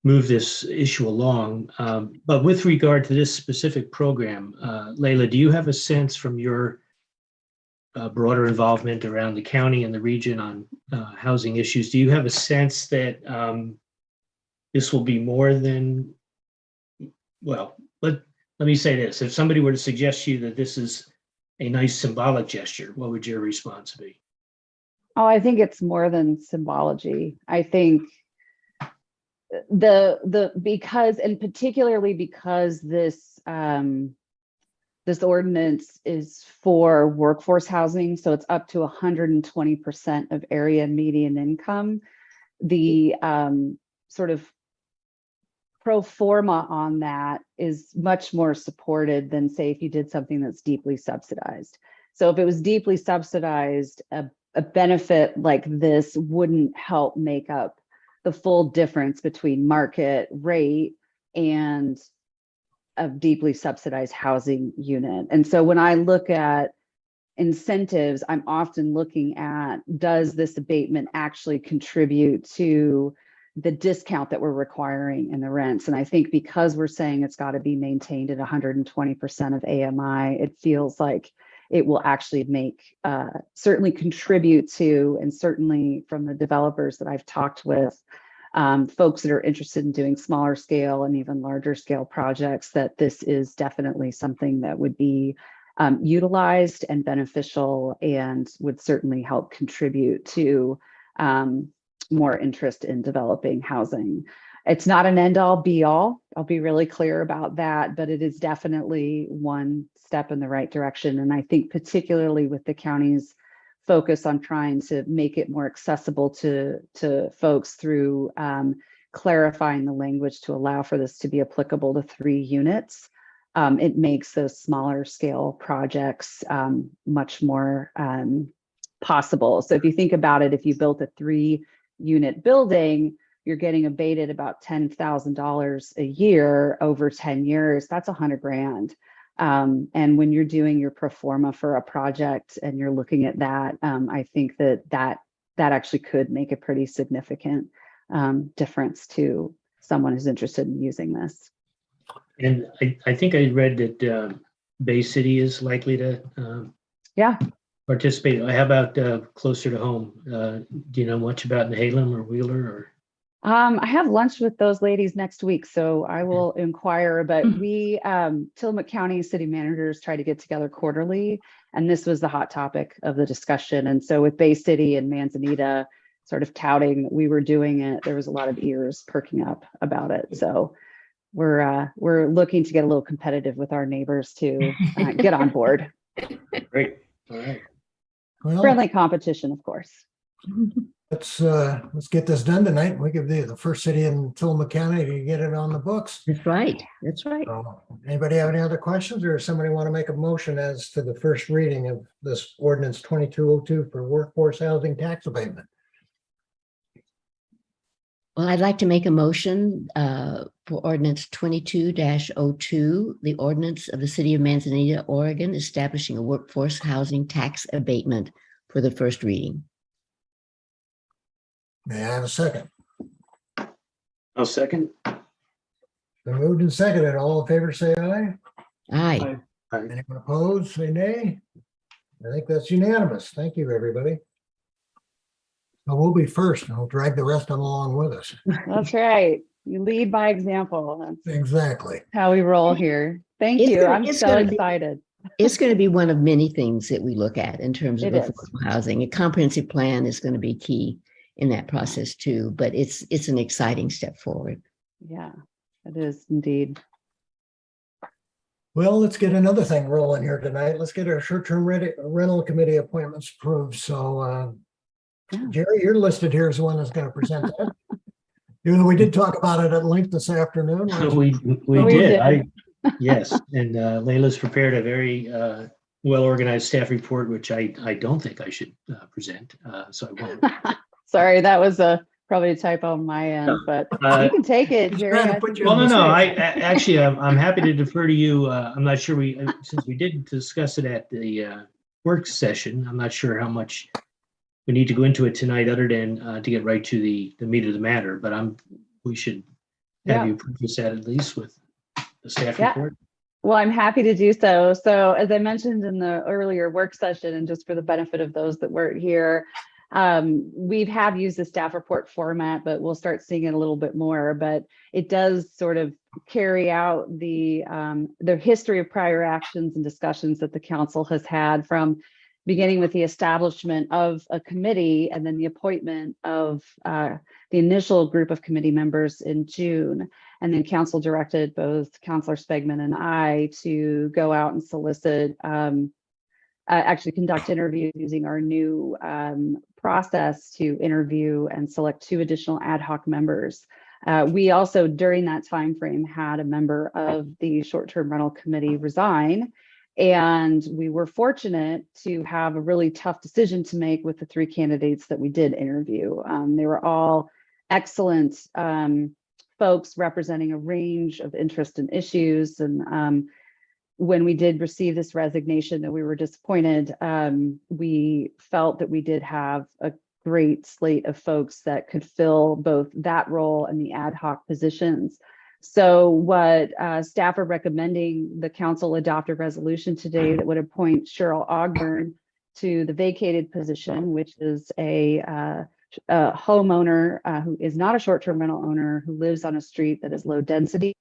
G: move this issue along. But with regard to this specific program, Layla, do you have a sense from your broader involvement around the county and the region on housing issues, do you have a sense that this will be more than, well, let me say this. If somebody were to suggest to you that this is a nice symbolic gesture, what would your response be?
A: Oh, I think it's more than symbology. I think because, and particularly because this this ordinance is for workforce housing, so it's up to 120% of area median income. The sort of pro forma on that is much more supported than, say, if you did something that's deeply subsidized. So if it was deeply subsidized, a benefit like this wouldn't help make up the full difference between market rate and a deeply subsidized housing unit. And so when I look at incentives, I'm often looking at, does this abatement actually contribute to the discount that we're requiring in the rents? And I think because we're saying it's got to be maintained at 120% of AMI, it feels like it will actually make certainly contribute to, and certainly from the developers that I've talked with, folks that are interested in doing smaller scale and even larger scale projects, that this is definitely something that would be utilized and beneficial and would certainly help contribute to more interest in developing housing. It's not an end all be all. I'll be really clear about that, but it is definitely one step in the right direction. And I think particularly with the county's focus on trying to make it more accessible to folks through clarifying the language to allow for this to be applicable to 3 units, it makes those smaller scale projects much more possible. So if you think about it, if you built a 3-unit building, you're getting abated about $10,000 a year over 10 years. That's $100,000. And when you're doing your pro forma for a project and you're looking at that, I think that actually could make a pretty significant difference to someone who's interested in using this.
G: And I think I read that Bay City is likely to
A: Yeah.
G: participate. How about closer to home? Do you know much about Nehalem or Wheeler or?
A: I have lunch with those ladies next week, so I will inquire. But we, Tillamook County city managers try to get together quarterly, and this was the hot topic of the discussion. And so with Bay City and Manzanita sort of touting that we were doing it, there was a lot of ears perking up about it. So we're looking to get a little competitive with our neighbors to get on board.
G: Great. All right.
B: Well,
A: Friendly competition, of course.
B: let's get this done tonight. We could be the first city in Tillamook County to get it on the books.
C: That's right. That's right.
B: Anybody have any other questions, or somebody want to make a motion as to the first reading of this ordinance 2202 for workforce housing tax abatement?
C: Well, I'd like to make a motion for ordinance 22-02, the ordinance of the city of Manzanita, Oregon, establishing a workforce housing tax abatement for the first reading.
B: May I have a second?
G: I'll second.
B: Been moved and seconded. All in favor, say aye.
C: Aye.
B: Anyone opposed, say nay. I think that's unanimous. Thank you, everybody. Well, we'll be first, and we'll drag the rest of them along with us.
A: That's right. You lead by example. That's
B: Exactly.
A: how we roll here. Thank
C: It's
A: you.
C: gonna-
A: I'm
C: it's
A: so
C: gonna be-
A: excited.
C: It's going to be one of many things that we look at in terms of
A: It is.
C: affordable housing. A comprehensive plan is going to be key in that process too, but it's an exciting step forward.
A: Yeah, it is indeed.
B: Well, let's get another thing rolling here tonight. Let's get our short-term rental committee appointments approved. So,
A: Yeah.
B: Jerry, you're listed here as the one that's going to present that. Even though we did talk about it at length this afternoon.
G: We
A: We
G: did. Yes, and Layla's prepared a very well-organized staff report, which I don't think I should present, so I won't.
A: Sorry, that was probably a typo on my end, but you can take it,
B: He's
A: Jerry.
B: trying to
A: I
B: put
A: think
B: you
A: you're
G: Well, no,
B: on
G: no,
B: the
G: actually, I'm happy to defer to you. I'm not sure since we didn't discuss it at the work session, I'm not sure how much we need to go into it tonight other than to get right to the meat of the matter, but we should have
A: Yeah.
G: you preface that at least with the staff
A: Yeah.
G: report.
A: Well, I'm happy to do so. So as I mentioned in the earlier work session, and just for the benefit of those that weren't here, we have used the staff report format, but we'll start seeing it a little bit more. But it does sort of carry out the history of prior actions and discussions that the council has had, from beginning with the establishment of a committee and then the appointment of the initial group of committee members in June. And then council directed both Councilor Spegman and I to go out and solicit, actually conduct interviews using our new process to interview and select 2 additional ad hoc members. We also, during that time frame, had a member of the short-term rental committee resign. And we were fortunate to have a really tough decision to make with the 3 candidates that we did interview. They were all excellent folks representing a range of interest and issues. And when we did receive this resignation that we were disappointed, we felt that we did have a great slate of folks that could fill both that role and the ad hoc positions. So what staff are recommending, the council adopt a resolution today that would appoint Cheryl Ogburn to the vacated position, which is a homeowner who is not a short-term rental owner who lives on a street that is low density,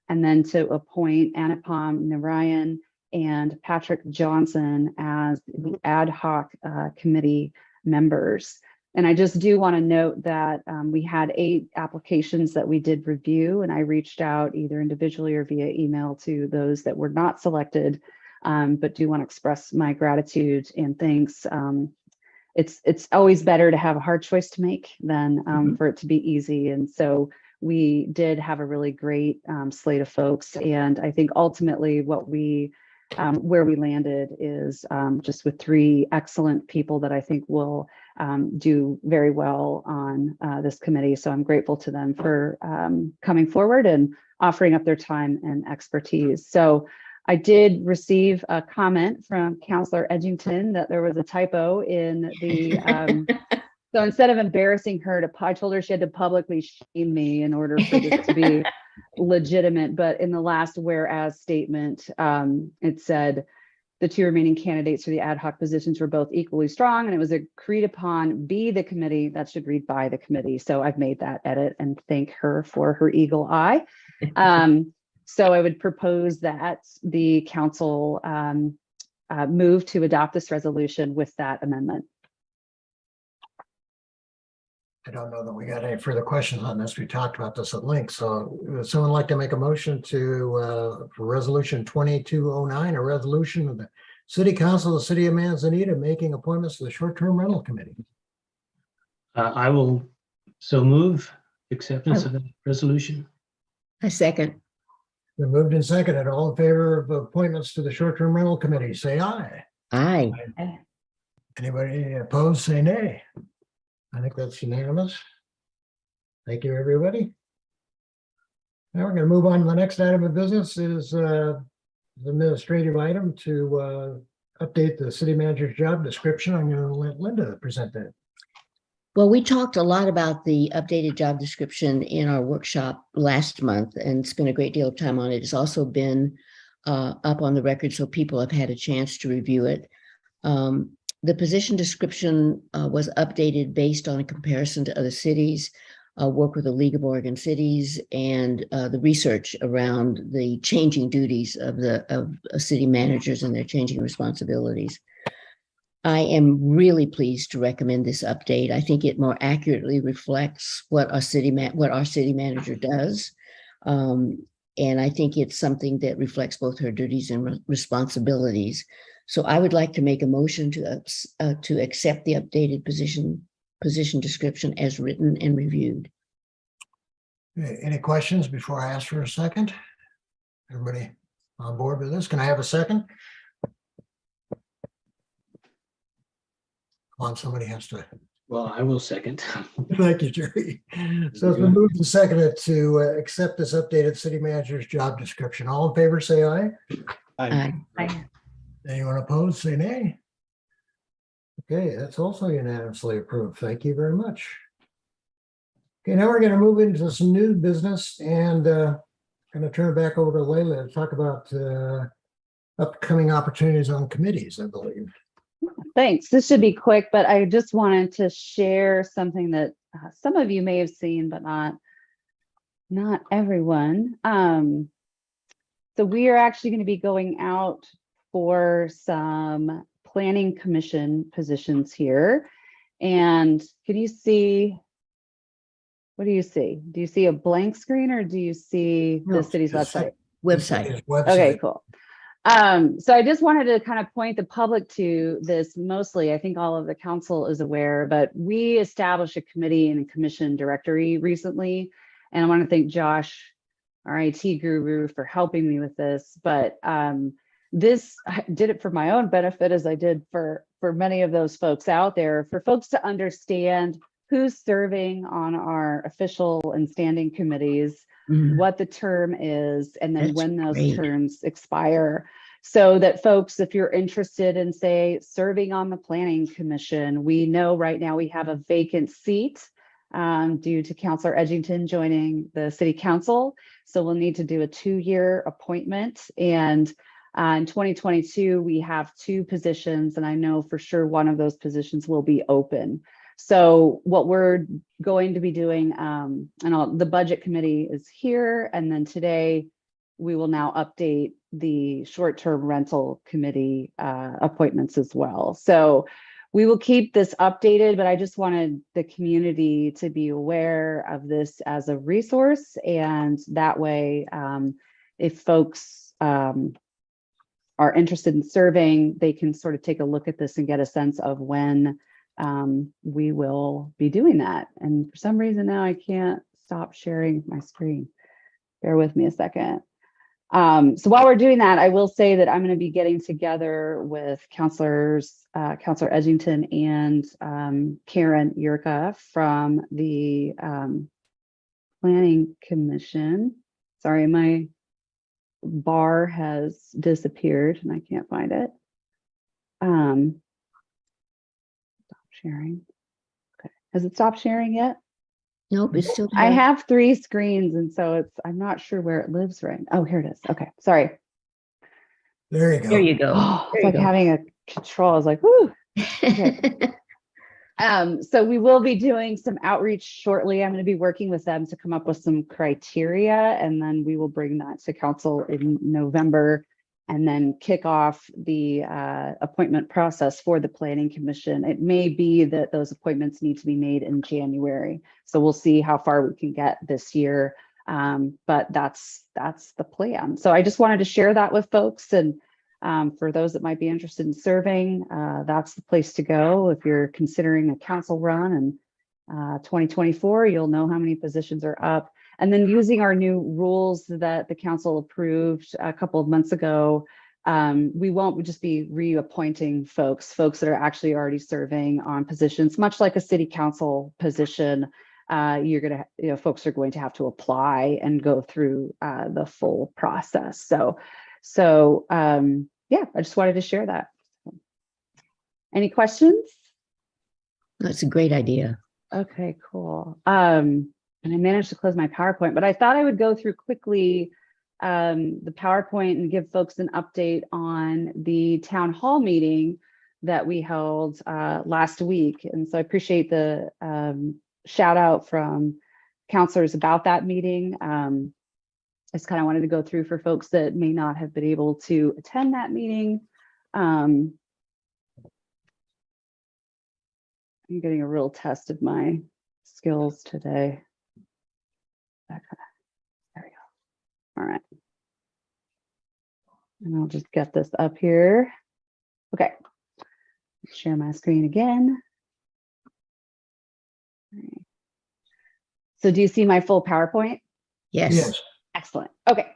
A: and then to appoint Anupam Narayan and Patrick Johnson as the ad hoc committee members. And I just do want to note that we had 8 applications that we did review, and I reached out either individually or via email to those that were not selected, but do want to express my gratitude and thanks. It's always better to have a hard choice to make than for it to be easy. And so we did have a really great slate of folks. And I think ultimately what we where we landed is just with 3 excellent people that I think will do very well on this committee. So I'm grateful to them for coming forward and offering up their time and expertise. So I did receive a comment from Councillor Edgington that there was a typo in the, so instead of embarrassing her, I told her she had to publicly shame me in order for this to be legitimate. But in the last whereas statement, it said the 2 remaining candidates for the ad hoc positions were both equally strong, and it was agreed upon by the committee. That should read by the committee. So I've made that edit and thank her for her eagle eye. So I would propose that the council move to adopt this resolution with that amendment.
B: I don't know that we got any further questions on this. We talked about this at length. So would someone like to make a motion to for resolution 2209, a resolution of the City Council of the City of Manzanita making appointments to the short-term rental committee?
G: I will so move acceptance of the resolution.
C: I second.
B: Been moved and seconded. All in favor of appointments to the short-term rental committee, say aye.
C: Aye.
B: Anybody opposed, say nay. I think that's unanimous. Thank you, everybody. Now we're going to move on to the next item of business is the administrative item to update the city manager's job description. I'm going to let Linda present that.
C: Well, we talked a lot about the updated job description in our workshop last month and spent a great deal of time on it. It's also been up on the record, so people have had a chance to review it. The position description was updated based on a comparison to other cities, work with the League of Oregon Cities, and the research around the changing duties of city managers and their changing responsibilities. I am really pleased to recommend this update. I think it more accurately reflects what our city manager does. And I think it's something that reflects both her duties and responsibilities. So I would like to make a motion to accept the updated position description as written and reviewed.
B: Okay, any questions before I ask for a second? Everybody on board with this? Can I have a second? Come on, somebody has to.
G: Well, I will second.
B: Thank you, Jerry. So it's been moved and seconded to accept this updated city manager's job description. All in favor, say aye.
C: Aye.
B: Anyone opposed, say nay. Okay, that's also unanimously approved. Thank you very much. Okay, now we're going to move into some new business and going to turn it back over to Layla to talk about upcoming opportunities on committees, I believe.
A: Thanks. This should be quick, but I just wanted to share something that some of you may have seen, but not everyone. So we are actually going to be going out for some planning commission positions here. And can you see, what do you see? Do you see a blank screen or do you see the city's website?
C: Website.
A: Okay, cool. So I just wanted to kind of point the public to this mostly. I think all of the council is aware, but we established a committee and a commission directory recently. And I want to thank Josh, our IT guru, for helping me with this. But this, I did it for my own benefit, as I did for many of those folks out there, for folks to understand who's serving on our official and standing committees, what the term is, and then when those terms expire. So that folks, if you're interested in, say, serving on the planning commission, we know right now we have a vacant seat due to Councilor Edgington joining the city council. So we'll need to do a 2-year appointment. And in 2022, we have 2 positions, and I know for sure one of those positions will be open. So what we're going to be doing, the budget committee is here, and then today we will now update the short-term rental committee appointments as well. So we will keep this updated, but I just wanted the community to be aware of this as a resource. And that way, if folks are interested in serving, they can sort of take a look at this and get a sense of when we will be doing that. And for some reason now I can't stop sharing my screen. Bear with me a second. So while we're doing that, I will say that I'm going to be getting together with Councilor Edgington and Karen Yurka from the Planning Commission. Sorry, my bar has disappeared and I can't find it. Stop sharing. Okay, has it stopped sharing yet?
C: Nope, it's still
A: I
C: there.
A: have 3 screens, and so I'm not sure where it lives right. Oh, here it is. Okay, sorry.
B: There you go.
C: There you go.
A: Oh, it's
C: There
A: like
C: you go.
A: having a control. I was like, whoo. Okay. So we will be doing some outreach shortly. I'm going to be working with them to come up with some criteria, and then we will bring that to council in November and then kick off the appointment process for the Planning Commission. It may be that those appointments need to be made in January. So we'll see how far we can get this year. But that's the plan. So I just wanted to share that with folks. And for those that might be interested in serving, that's the place to go. If you're considering a council run in 2024, you'll know how many positions are up. And then using our new rules that the council approved a couple of months ago, we won't just be reappointing folks that are actually already serving on positions, much like a city council position. Folks are going to have to apply and go through the full process. So yeah, I just wanted to share that. Any questions?
C: That's a great idea.
A: Okay, cool. And I managed to close my PowerPoint, but I thought I would go through quickly the PowerPoint and give folks an update on the town hall meeting that we held last week. And so I appreciate the shout out from counselors about that meeting. I just kind of wanted to go through for folks that may not have been able to attend that meeting. I'm getting a real test of my skills today. There we go. All right. And I'll just get this up here. Okay. Share my screen again. All right. So do you see my full PowerPoint?
C: Yes.
B: Yes.
A: Excellent. Okay.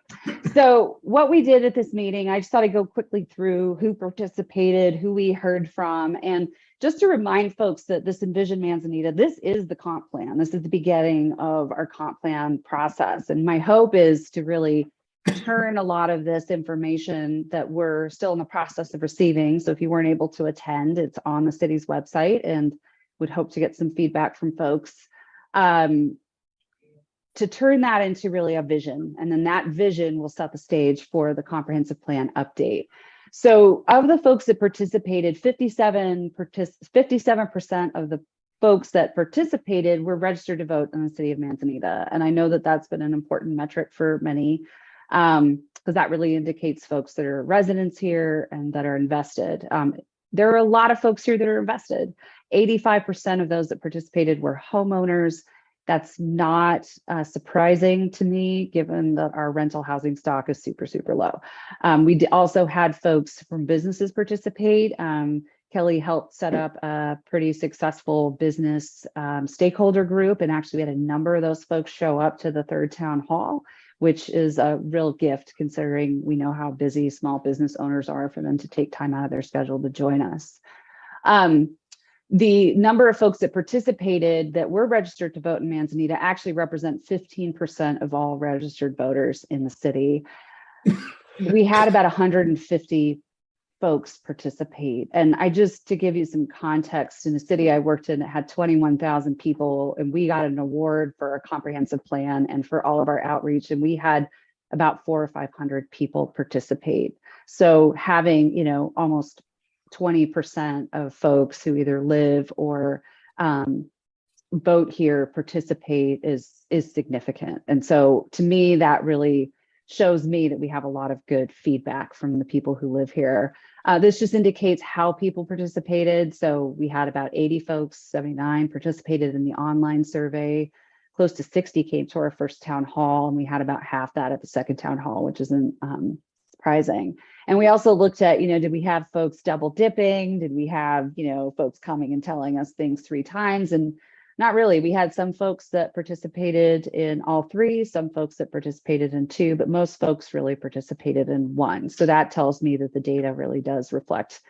A: So what we did at this meeting, I just thought I'd go quickly through who participated, who we heard from, and just to remind folks that this Envision Manzanita, this is the comp plan. This is the beginning of our comp plan process. And my hope is to really turn a lot of this information that we're still in the process of receiving. So if you weren't able to attend, it's on the city's website, and would hope to get some feedback from folks. To turn that into really a vision. And then that vision will set the stage for the comprehensive plan update. So of the folks that participated, 57% of the folks that participated were registered to vote in the city of Manzanita. And I know that that's been an important metric for many, because that really indicates folks that are residents here and that are invested. There are a lot of folks here that are invested. 85% of those that participated were homeowners. That's not surprising to me, given that our rental housing stock is super, super low. We also had folks from businesses participate. Kelly helped set up a pretty successful business stakeholder group, and actually we had a number of those folks show up to the third town hall, which is a real gift considering we know how busy small business owners are for them to take time out of their schedule to join us. The number of folks that participated that were registered to vote in Manzanita actually represent 15% of all registered voters in the city. We had about 150 folks participate. And to give you some context, in the city I worked in, it had 21,000 people, and we got an award for a comprehensive plan and for all of our outreach. And we had about 400 or 500 people participate. So having, almost 20% of folks who either live or vote here participate is significant. And so to me, that really shows me that we have a lot of good feedback from the people who live here. This just indicates how people participated. So we had about 80 folks, 79 participated in the online survey. Close to 60 came to our first town hall, and we had about half that at the second town hall, which isn't surprising. And we also looked at, did we have folks double dipping? Did we have, folks coming and telling us things 3 times? And not really. We had some folks that participated in all 3, some folks that participated in 2, but most folks really participated in 1. So that tells me that the data really does reflect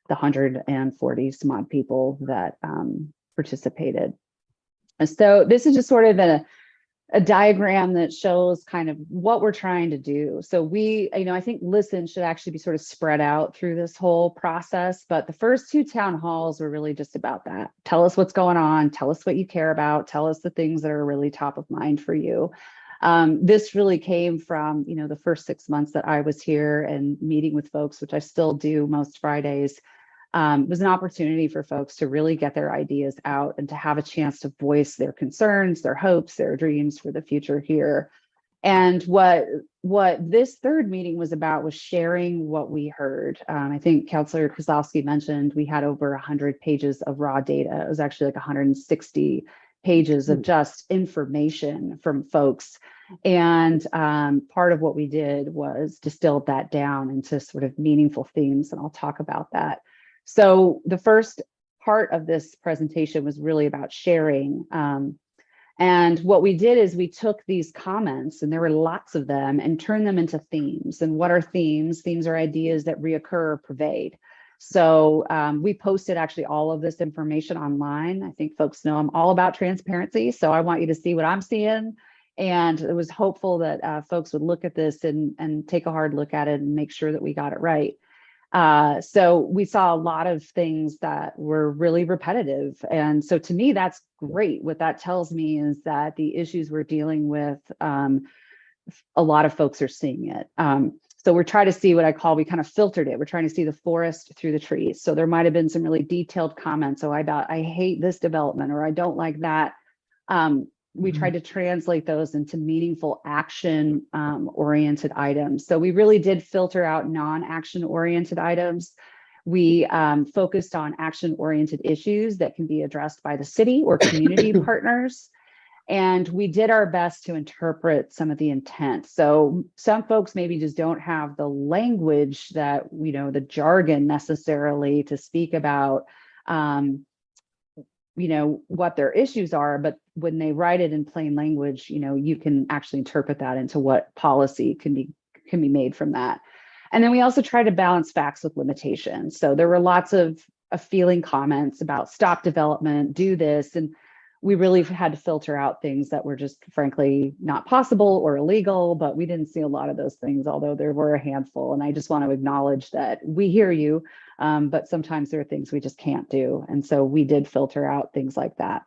A: the 140 some odd people that participated. And so this is just sort of a diagram that shows kind of what we're trying to do. So I think listen should actually be sort of spread out through this whole process, but the first 2 town halls were really just about that. Tell us what's going on, tell us what you care about, tell us the things that are really top of mind for you. This really came from, the first 6 months that I was here and meeting with folks, which I still do most Fridays. Was an opportunity for folks to really get their ideas out and to have a chance to voice their concerns, their hopes, their dreams for the future here. And what this third meeting was about was sharing what we heard. I think Councillor Kozlowski mentioned we had over 100 pages of raw data. It was actually like 160 pages of just information from folks. And part of what we did was distilled that down into sort of meaningful themes, and I'll talk about that. So the first part of this presentation was really about sharing. And what we did is we took these comments, and there were lots of them, and turned them into themes. And what are themes? Themes are ideas that reoccur or pervade. So we posted actually all of this information online. I think folks know I'm all about transparency. So I want you to see what I'm seeing. And it was hopeful that folks would look at this and take a hard look at it and make sure that we got it right. So we saw a lot of things that were really repetitive. And so to me, that's great. What that tells me is that the issues we're dealing with, a lot of folks are seeing it. So we're trying to see what we kind of filtered it. We're trying to see the forest through the trees. So there might've been some really detailed comments. I hate this development, or I don't like that. We tried to translate those into meaningful action oriented items. So we really did filter out non-action oriented items. We focused on action oriented issues that can be addressed by the city or community partners. And we did our best to interpret some of the intent. So some folks maybe just don't have the language that, the jargon necessarily to speak about what their issues are, but when they write it in plain language, you can actually interpret that into what policy can be made from that. And then we also try to balance facts with limitations. So there were lots of feeling comments about stop development, do this, and we really had to filter out things that were just frankly not possible or illegal, but we didn't see a lot of those things, although there were a handful. And I just want to acknowledge that we hear you, but sometimes there are things we just can't do. And so we did filter out things like that.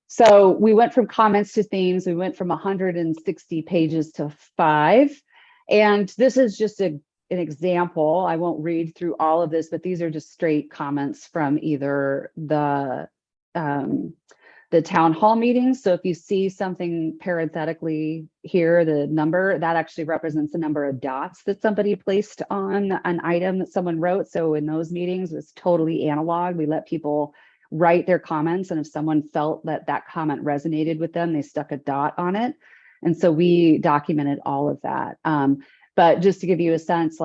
A: So we went from comments to themes. We went from 160 pages to 5. And this is just an example. I won't read through all of this, but these are just straight comments from either the town hall meetings. So if you see something parenthetically here, the number, that actually represents the number of dots that somebody placed on an item that someone wrote. So in those meetings, it's totally analog. We let people write their comments, and if someone felt that comment resonated with them, they stuck a dot on it. And so we documented all of that. But just to give you a sense,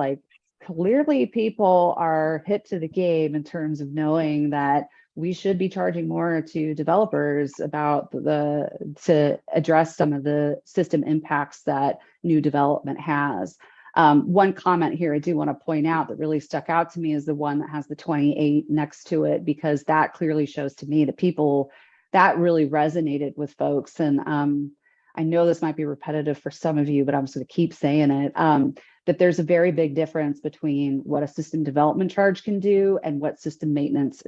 A: clearly people are hip to the game in terms of knowing that we should be charging more to developers about to address some of the system impacts that new development has. One comment here I do want to point out that really stuck out to me is the one that has the 28 next to it, because that clearly shows to me that people, that really resonated with folks. And I know this might be repetitive for some of you, but I'm just going to keep saying it. that there's a very big difference between what a system development charge can do and what system maintenance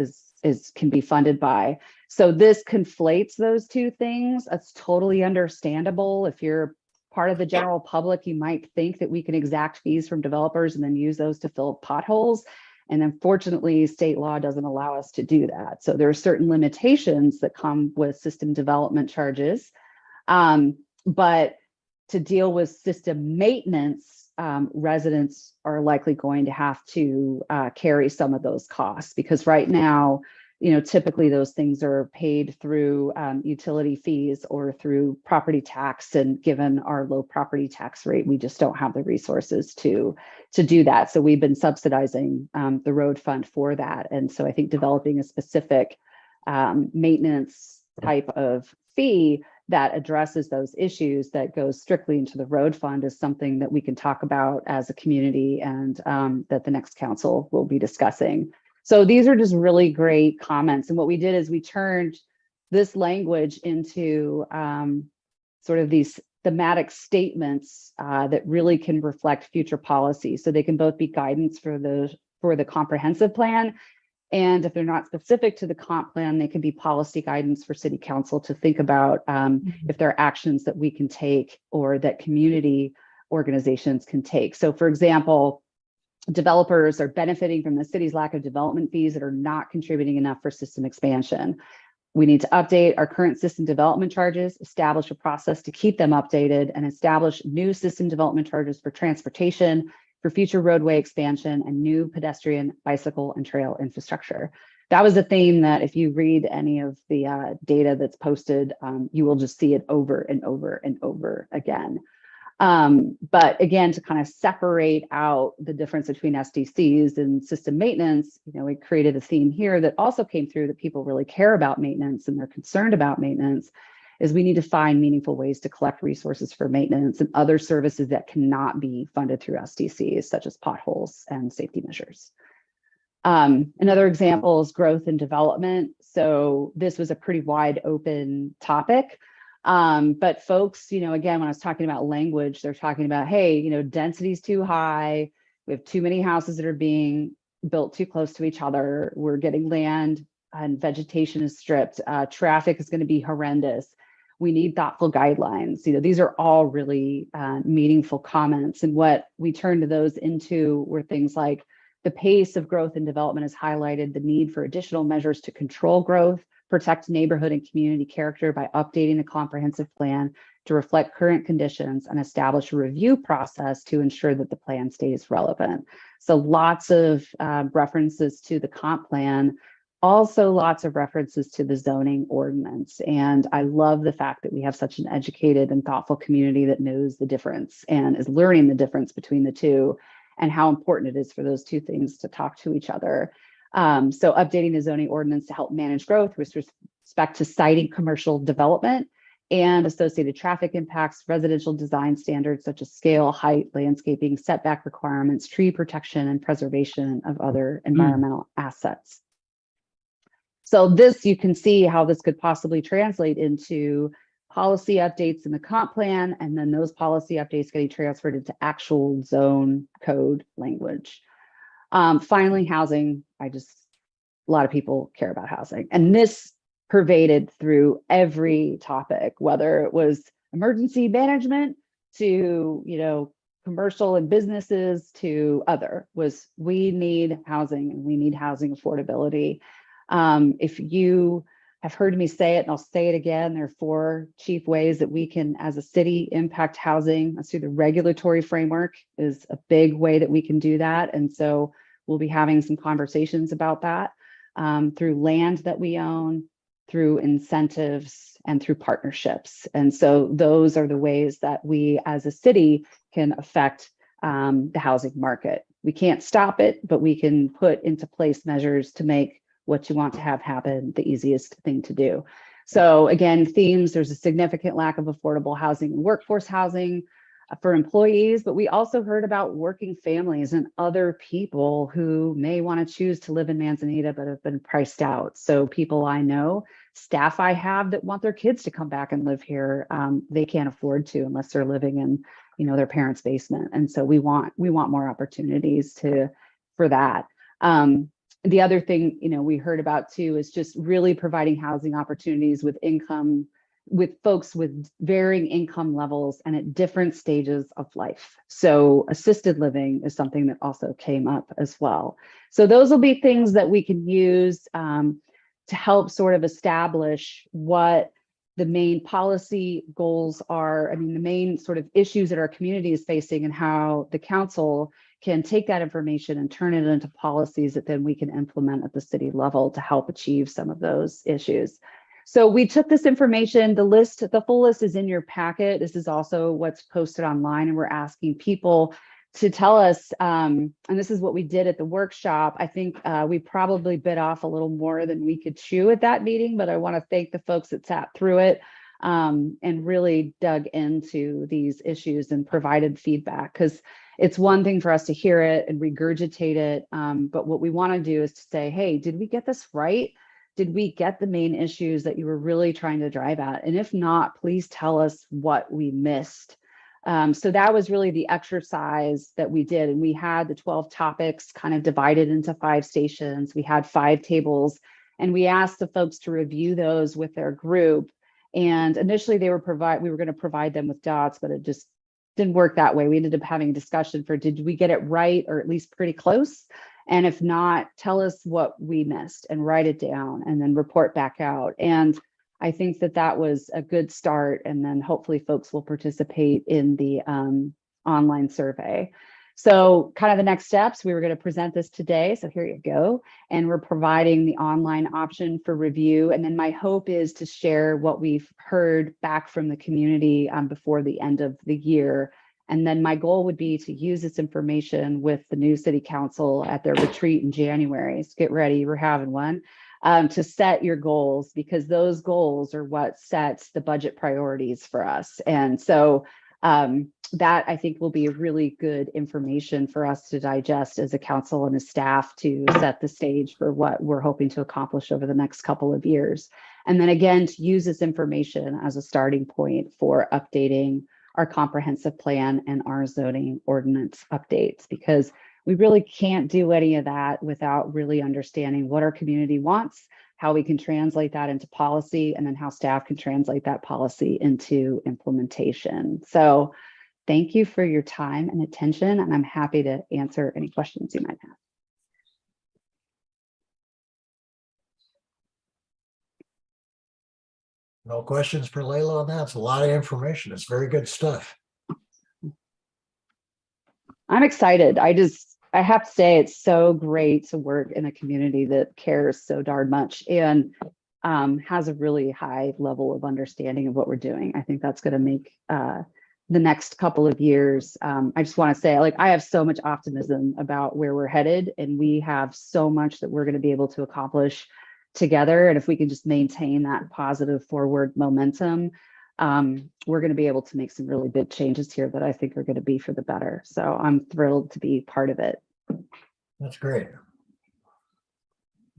A: can be funded by. So this conflates those two things. That's totally understandable. If you're part of the general public, you might think that we can exact fees from developers and then use those to fill potholes. And unfortunately, state law doesn't allow us to do that. So there are certain limitations that come with system development charges. But to deal with system maintenance, residents are likely going to have to carry some of those costs, because right now, typically those things are paid through utility fees or through property tax. And given our low property tax rate, we just don't have the resources to do that. So we've been subsidizing the road fund for that. And so I think developing a specific maintenance type of fee that addresses those issues that goes strictly into the road fund is something that we can talk about as a community, and that the next council will be discussing. So these are just really great comments. And what we did is we turned this language into sort of these thematic statements that really can reflect future policy. So they can both be guidance for the comprehensive plan, and if they're not specific to the comp plan, they can be policy guidance for city council to think about if there are actions that we can take or that community organizations can take. So for example, developers are benefiting from the city's lack of development fees that are not contributing enough for system expansion. We need to update our current system development charges, establish a process to keep them updated, and establish new system development charges for transportation, for future roadway expansion, and new pedestrian, bicycle, and trail infrastructure. That was a theme that if you read any of the data that's posted, you will just see it over and over and over again. But again, to kind of separate out the difference between SDCs and system maintenance, we created a theme here that also came through that people really care about maintenance and they're concerned about maintenance, is we need to find meaningful ways to collect resources for maintenance and other services that cannot be funded through SDCs, such as potholes and safety measures. Another example is growth and development. So this was a pretty wide open topic. But folks, again, when I was talking about language, they're talking about, hey, density is too high. We have too many houses that are being built too close to each other. We're getting land and vegetation is stripped. Traffic is going to be horrendous. We need thoughtful guidelines. These are all really meaningful comments. And what we turned to those into were things like the pace of growth and development has highlighted the need for additional measures to control growth, protect neighborhood and community character by updating the comprehensive plan to reflect current conditions, and establish a review process to ensure that the plan stays relevant. So lots of references to the comp plan, also lots of references to the zoning ordinance. And I love the fact that we have such an educated and thoughtful community that knows the difference and is learning the difference between the two and how important it is for those two things to talk to each other. So updating the zoning ordinance to help manage growth with respect to citing commercial development and associated traffic impacts, residential design standards such as scale, height, landscaping, setback requirements, tree protection, and preservation of other environmental assets. So this, you can see how this could possibly translate into policy updates in the comp plan, and then those policy updates getting transferred into actual zone code language. Finally, housing. A lot of people care about housing, and this pervaded through every topic, whether it was emergency management to, commercial and businesses to other, was we need housing and we need housing affordability. If you have heard me say it, and I'll say it again, there are 4 chief ways that we can, as a city, impact housing. That's through the regulatory framework is a big way that we can do that. And so we'll be having some conversations about that through land that we own, through incentives, and through partnerships. And so those are the ways that we as a city can affect the housing market. We can't stop it, but we can put into place measures to make what you want to have happen the easiest thing to do. So again, themes, there's a significant lack of affordable housing and workforce housing for employees, but we also heard about working families and other people who may want to choose to live in Manzanita but have been priced out. So people I know, staff I have that want their kids to come back and live here, they can't afford to unless they're living in their parents' basement. And so we want more opportunities for that. The other thing, we heard about too, is just really providing housing opportunities with folks with varying income levels and at different stages of life. So assisted living is something that also came up as well. So those will be things that we can use to help sort of establish what the main policy goals are. I mean, the main sort of issues that our community is facing, and how the council can take that information and turn it into policies that then we can implement at the city level to help achieve some of those issues. So we took this information, the full list is in your packet. This is also what's posted online, and we're asking people to tell us, and this is what we did at the workshop. I think we probably bit off a little more than we could chew at that meeting, but I want to thank the folks that sat through it and really dug into these issues and provided feedback, because it's one thing for us to hear it and regurgitate it, but what we want to do is to say, hey, did we get this right? Did we get the main issues that you were really trying to drive at? And if not, please tell us what we missed. So that was really the exercise that we did. And we had the 12 topics kind of divided into 5 stations. We had 5 tables, and we asked the folks to review those with their group. And initially we were going to provide them with dots, but it just didn't work that way. We ended up having a discussion for, did we get it right, or at least pretty close? And if not, tell us what we missed and write it down and then report back out. And I think that was a good start. And then hopefully folks will participate in the online survey. So kind of the next steps, we were going to present this today. So here you go. And we're providing the online option for review. And then my hope is to share what we've heard back from the community before the end of the year. And then my goal would be to use this information with the new city council at their retreat in January. So get ready, we're having one, to set your goals, because those goals are what sets the budget priorities for us. And so that I think will be really good information for us to digest as a council and a staff to set the stage for what we're hoping to accomplish over the next couple of years. And then again, to use this information as a starting point for updating our comprehensive plan and our zoning ordinance updates, because we really can't do any of that without really understanding what our community wants, how we can translate that into policy, and then how staff can translate that policy into implementation. So thank you for your time and attention, and I'm happy to answer any questions you might have.
B: No questions for Layla on that? It's a lot of information. It's very good stuff.
A: I'm excited. I have to say, it's so great to work in a community that cares so darn much and has a really high level of understanding of what we're doing. I think that's going to make the next couple of years. I just want to say, I have so much optimism about where we're headed, and we have so much that we're going to be able to accomplish together. And if we can just maintain that positive forward momentum, we're going to be able to make some really big changes here that I think are going to be for the better. So I'm thrilled to be part of it.
B: That's great.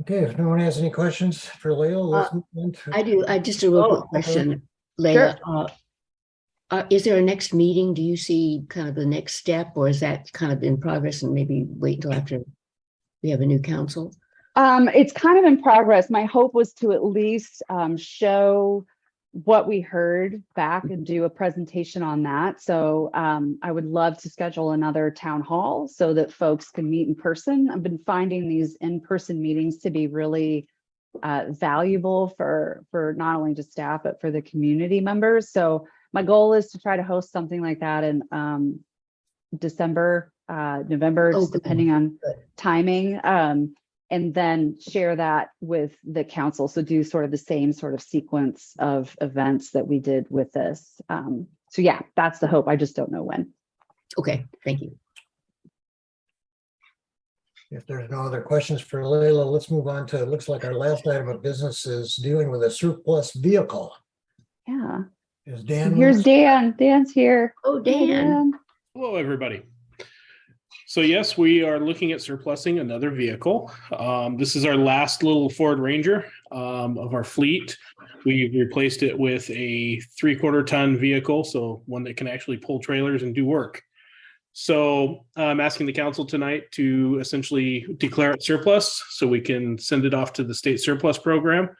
B: Okay, if no one has any questions for Layla, let's move on to.
C: I do. I just a real quick question, Layla. Is there a next meeting? Do you see kind of the next step, or is that kind of in progress and maybe wait until after we have a new council?
A: It's kind of in progress. My hope was to at least show what we heard back and do a presentation on that. So I would love to schedule another town hall so that folks can meet in person. I've been finding these in-person meetings to be really valuable for not only just staff, but for the community members. So my goal is to try to host something like that in December, November, just depending on timing. And then share that with the council. So do sort of the same sort of sequence of events that we did with this. So yeah, that's the hope. I just don't know when.
C: Okay, thank you.
B: If there's no other questions for Layla, let's move on to, it looks like our last item of business is dealing with a surplus vehicle.
A: Yeah.
B: Is Dan?
A: Here's Dan. Dan's here.
C: Oh, Dan.
J: Hello, everybody. So yes, we are looking at surplusing another vehicle. This is our last little Ford Ranger of our fleet. We replaced it with a 3/4 ton vehicle, so one that can actually pull trailers and do work. So I'm asking the council tonight to essentially declare it surplus so we can send it off to the state surplus program,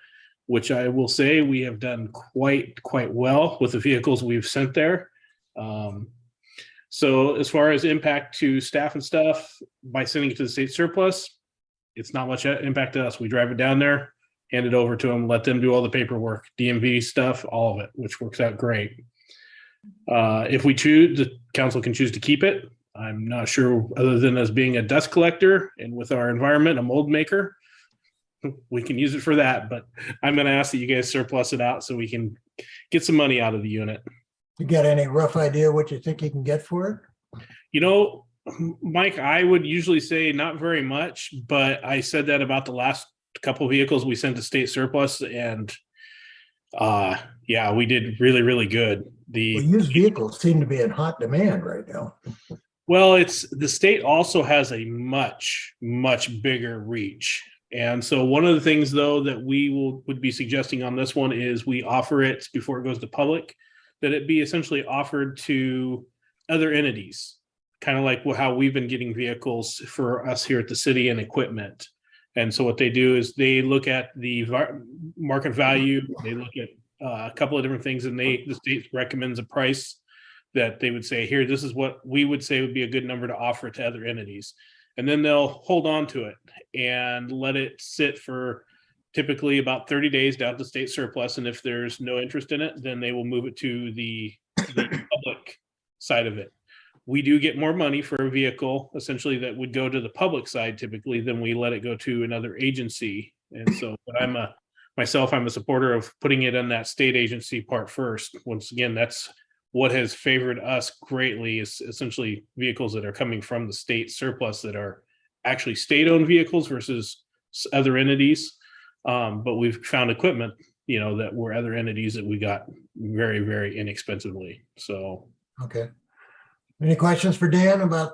J: which I will say we have done quite well with the vehicles we've sent there. So as far as impact to staff and stuff, by sending it to the state surplus, it's not much impact to us. We drive it down there, hand it over to them, let them do all the paperwork, DMV stuff, all of it, which works out great. If we choose, the council can choose to keep it. I'm not sure, other than as being a dust collector and with our environment, a mold maker, we can use it for that. But I'm going to ask that you guys surplus it out so we can get some money out of the unit.
B: You got any rough idea what you think you can get for it?
J: You know, Mike, I would usually say not very much, but I said that about the last couple of vehicles we sent to state surplus, and yeah, we did really good.
B: Well, used vehicles seem to be in hot demand right now.
J: Well, it's the state also has a much bigger reach. And so one of the things though that we would be suggesting on this one is we offer it before it goes to public, that it be essentially offered to other entities, kind of like how we've been getting vehicles for us here at the city and equipment. And so what they do is they look at the market value, they look at a couple of different things, and the state recommends a price that they would say, here, this is what we would say would be a good number to offer to other entities. And then they'll hold on to it and let it sit for typically about 30 days down to state surplus. And if there's no interest in it, then they will move it to the public side of it. We do get more money for a vehicle essentially that would go to the public side typically than we let it go to another agency. And so, but I'm a supporter of putting it in that state agency part first. Once again, that's what has favored us greatly, is essentially vehicles that are coming from the state surplus that are actually state-owned vehicles versus other entities. But we've found equipment, you know, that were other entities that we got very inexpensively. So,
B: okay. Any questions for Dan about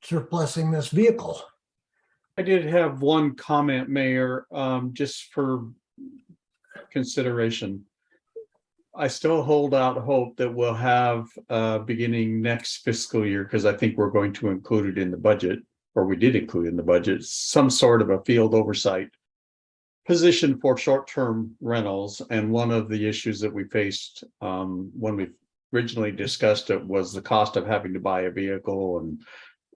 B: surplusing this vehicle?
F: I did have one comment, Mayor, just for consideration. I still hold out hope that we'll have beginning next fiscal year, because I think we're going to include it in the budget, or we did include in the budget, some sort of a field oversight position for short-term rentals. And one of the issues that we faced when we originally discussed it was the cost of having to buy a vehicle and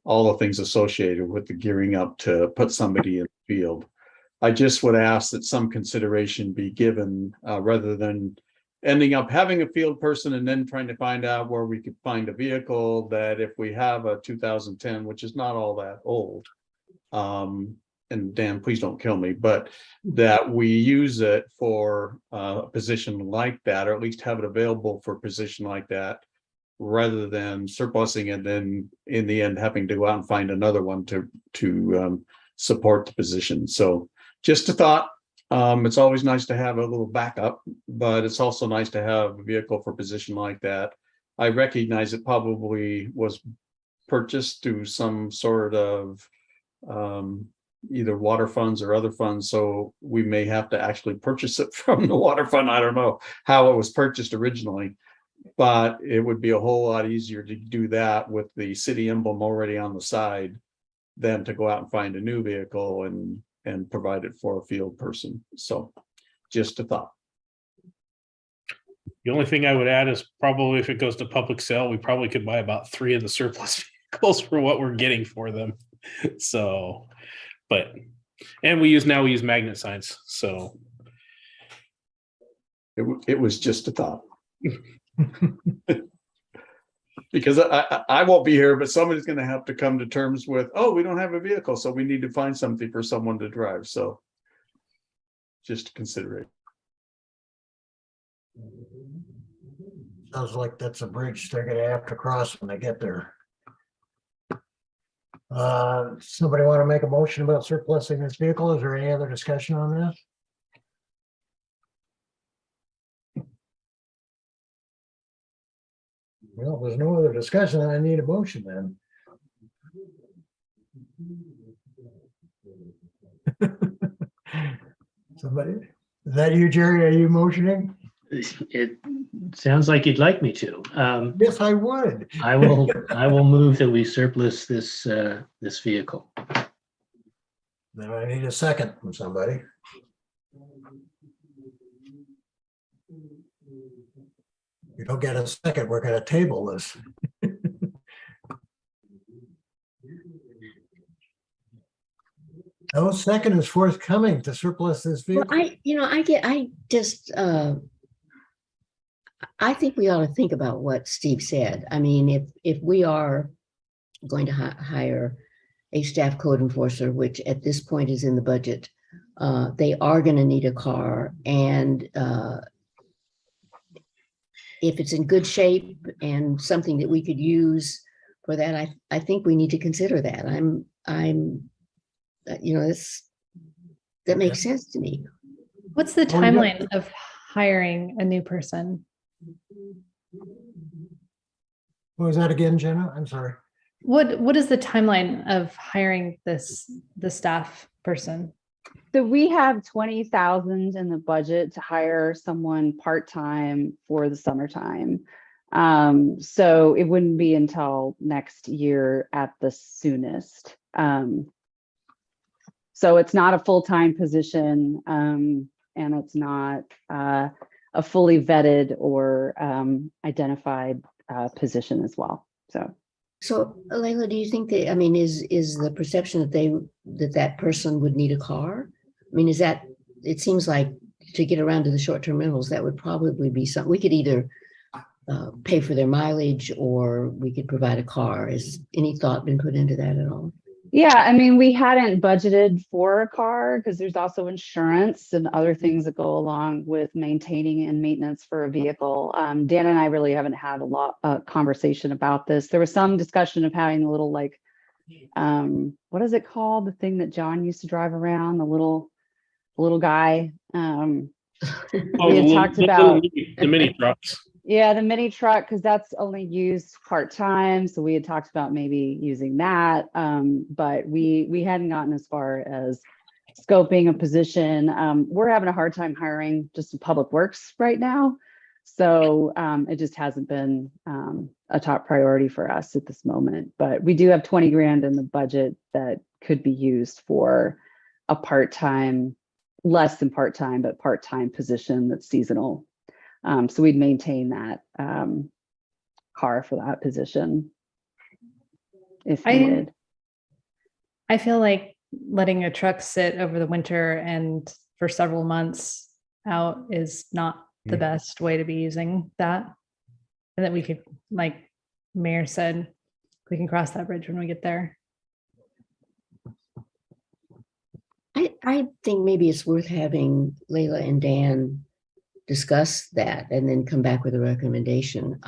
F: all the things associated with the gearing up to put somebody in the field. I just would ask that some consideration be given rather than ending up having a field person and then trying to find out where we could find a vehicle, that if we have a 2010, which is not all that old, and Dan, please don't kill me, but that we use it for a position like that, or at least have it available for a position like that, rather than surplusing it and then in the end having to go out and find another one to support the position. So just a thought. It's always nice to have a little backup, but it's also nice to have a vehicle for a position like that. I recognize it probably was purchased through some sort of either water funds or other funds, so we may have to actually purchase it from the water fund. I don't know how it was purchased originally, but it would be a whole lot easier to do that with the city emblem already on the side than to go out and find a new vehicle and provide it for a field person. So just a thought.
J: the only thing I would add is probably if it goes to public sale, we probably could buy about 3 of the surplus vehicles for what we're getting for them. So, but, and we use magnet signs. So
F: It was just a thought. Because I won't be here, but somebody's going to have to come to terms with, oh, we don't have a vehicle, so we need to find something for someone to drive. So just consider it.
B: Sounds like that's a bridge they're gonna have to cross when they get there. Somebody want to make a motion about surplusing this vehicle? Is there any other discussion on this? Well, if there's no other discussion, then I need a motion then. Somebody, Is that you, Jerry? Are you motioning?
G: It sounds like you'd like me to.
B: Yes, I would.
G: I will move that we surplus this vehicle.
B: Then I need a second from somebody. You don't get a second, we're gonna table this. No second is forthcoming to surplus this
C: Well,
B: vehicle.
C: I think we ought to think about what Steve said. I mean, if we are going to hire a staff code enforcer, which at this point is in the budget, they are going to need a car. And if it's in good shape and something that we could use for that, I think we need to consider that. That makes sense to me.
E: What's the
B: Oh, yeah.
E: timeline of hiring a new person?
B: What was that again, Jenna? I'm sorry.
E: What is the timeline of hiring the staff person?
A: So we have 20,000 in the budget to hire someone part-time for the summertime. So it wouldn't be until next year at the soonest. So it's not a full-time position, and it's not a fully vetted or identified position as well.
C: So, Layla, do you think that, I mean, is the perception that person would need a car? I mean, it seems like to get around to the short-term rentals, that would probably be something, we could either pay for their mileage or we could provide a car. Has any thought been put into that at all?
A: Yeah, I mean, we hadn't budgeted for a car because there's also insurance and other things that go along with maintaining and maintenance for a vehicle. Dan and I really haven't had a lot of conversation about this. There was some discussion of having a little what is it called? The thing that John used to drive around, the little guy. We had talked about
J: the mini trucks.
A: Yeah, the mini truck, because that's only used part-time. So we had talked about maybe using that. But we hadn't gotten as far as scoping a position. We're having a hard time hiring just in public works right now. So it just hasn't been a top priority for us at this moment. But we do have 20 grand in the budget that could be used for a part-time, less than part-time, but part-time position that's seasonal. So we'd maintain that car for that position if needed.
E: I feel like letting a truck sit over the winter and for several months out is not the best way to be using that. And that we could, like Mayor said, we can cross that bridge when we get there.
C: I think maybe it's worth having Layla and Dan discuss that and then come back with a recommendation.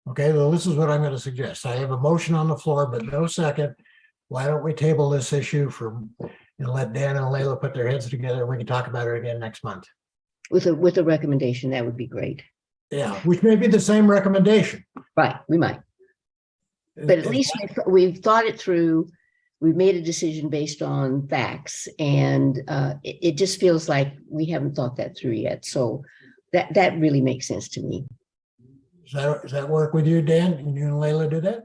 B: Okay, well, this is what I'm going to suggest. I have a motion on the floor, but no second. Why don't we table this issue and let Dan and Layla put their heads together and we can talk about it again next month.
C: With a recommendation, that would be great.
B: Yeah, which may be the same recommendation.
C: Right, we might. But at least we've thought it through. We've made a decision based on facts, and it just feels like we haven't thought that through yet. So that really makes sense to me.
B: Does that work with you, Dan? Can you and Layla do that?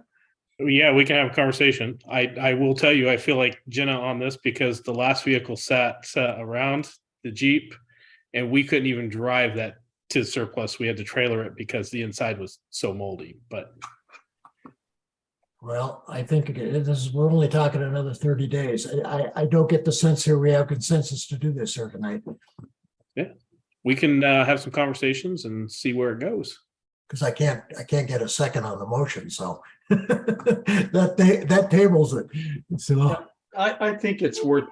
J: Yeah, we can have a conversation. I will tell you, I feel like Jenna on this because the last vehicle sat around the Jeep, and we couldn't even drive that to surplus. We had to trailer it because the inside was so moldy. But
B: Well, I think we're only talking another 30 days. I don't get the sense here we have consensus to do this here tonight.
J: yeah, we can have some conversations and see where it goes.
B: Because I can't get a second on the motion, so that tables it. So
F: I think it's worth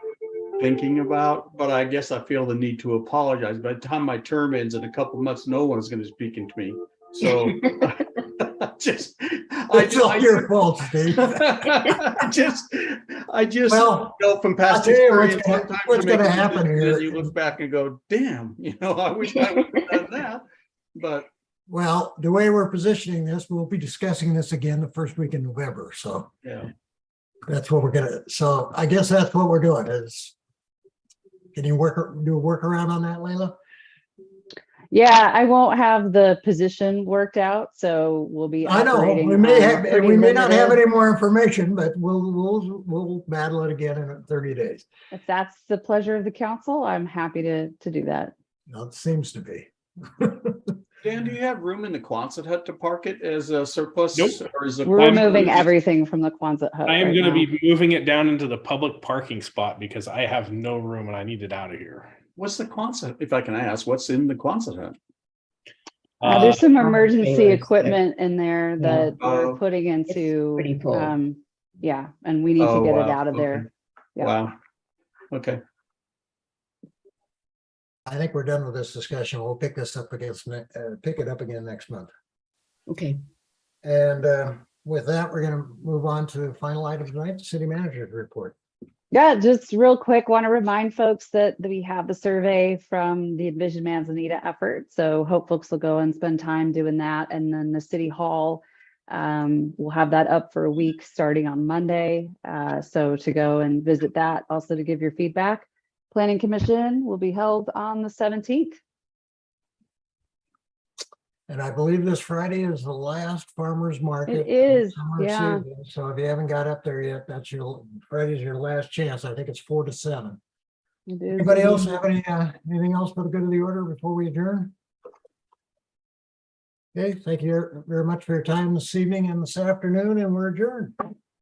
F: thinking about, but I guess I feel the need to apologize. By the time my term ends in a couple of months, no one's going to speak to me. So
B: it's all your fault, Steve.
F: I just
B: Well,
F: know from
B: I'll
F: past
B: tell you
F: experience, sometimes
B: what's
F: you make
B: gonna
F: a
B: happen
F: decision
B: here.
F: and you look back and go, damn, I wish I would have done that. But
B: Well, the way we're positioning this, we'll be discussing this again the first week in November. So
F: yeah.
B: that's what so I guess that's what we're doing is Can you do a workaround on that, Layla?
A: Yeah, I won't have the position worked out, so we'll be
B: I know,
A: operating
B: we may
A: on
B: have,
A: pretty
B: we may not have
A: limited-
B: any more information, but we'll battle it again in 30 days.
A: If that's the pleasure of the council, I'm happy to do that.
B: No, it seems to be.
F: Dan, do you have room in the Quonset hut to park it as a surplus?
J: Nope.
F: Or is it?
A: We're
J: I'm-
A: removing everything from the Quonset hut.
J: I am
A: right
J: going to
A: now.
J: be moving it down into the public parking spot because I have no room and I need it out of here.
F: What's the Quonset, if I can ask, what's in the Quonset hut?
A: There's some
C: Trailers
A: emergency
C: there.
A: equipment in there that we're
F: Oh.
A: putting into,
C: pretty full.
A: yeah, and we need to
F: Oh,
A: get it
F: wow.
A: out of
F: Okay.
A: there. Yeah.
F: Wow. Okay.
B: I think we're done with this discussion. We'll pick this up pick it up again next month.
C: Okay.
B: And with that, we're going to move on to final items tonight, the city manager's report.
A: Yeah, just real quick, want to remind folks that we have the survey from the Envision Manzanita effort. So hope folks will go and spend time doing that. And then the city hall, we'll have that up for a week starting on Monday. So to go and visit that, also to give your feedback. Planning Commission will be held on the 17th.
B: And I believe this Friday is the last farmer's market.
A: It is,
B: summer
A: yeah.
B: season. So if you haven't got up there yet, Friday's your last chance. I think it's 4 to 7.
A: It is
B: Anybody else
A: indeed.
B: have anything else for the good of the order before we adjourn? Okay, thank you very much for your time this evening and this afternoon, and we're adjourned.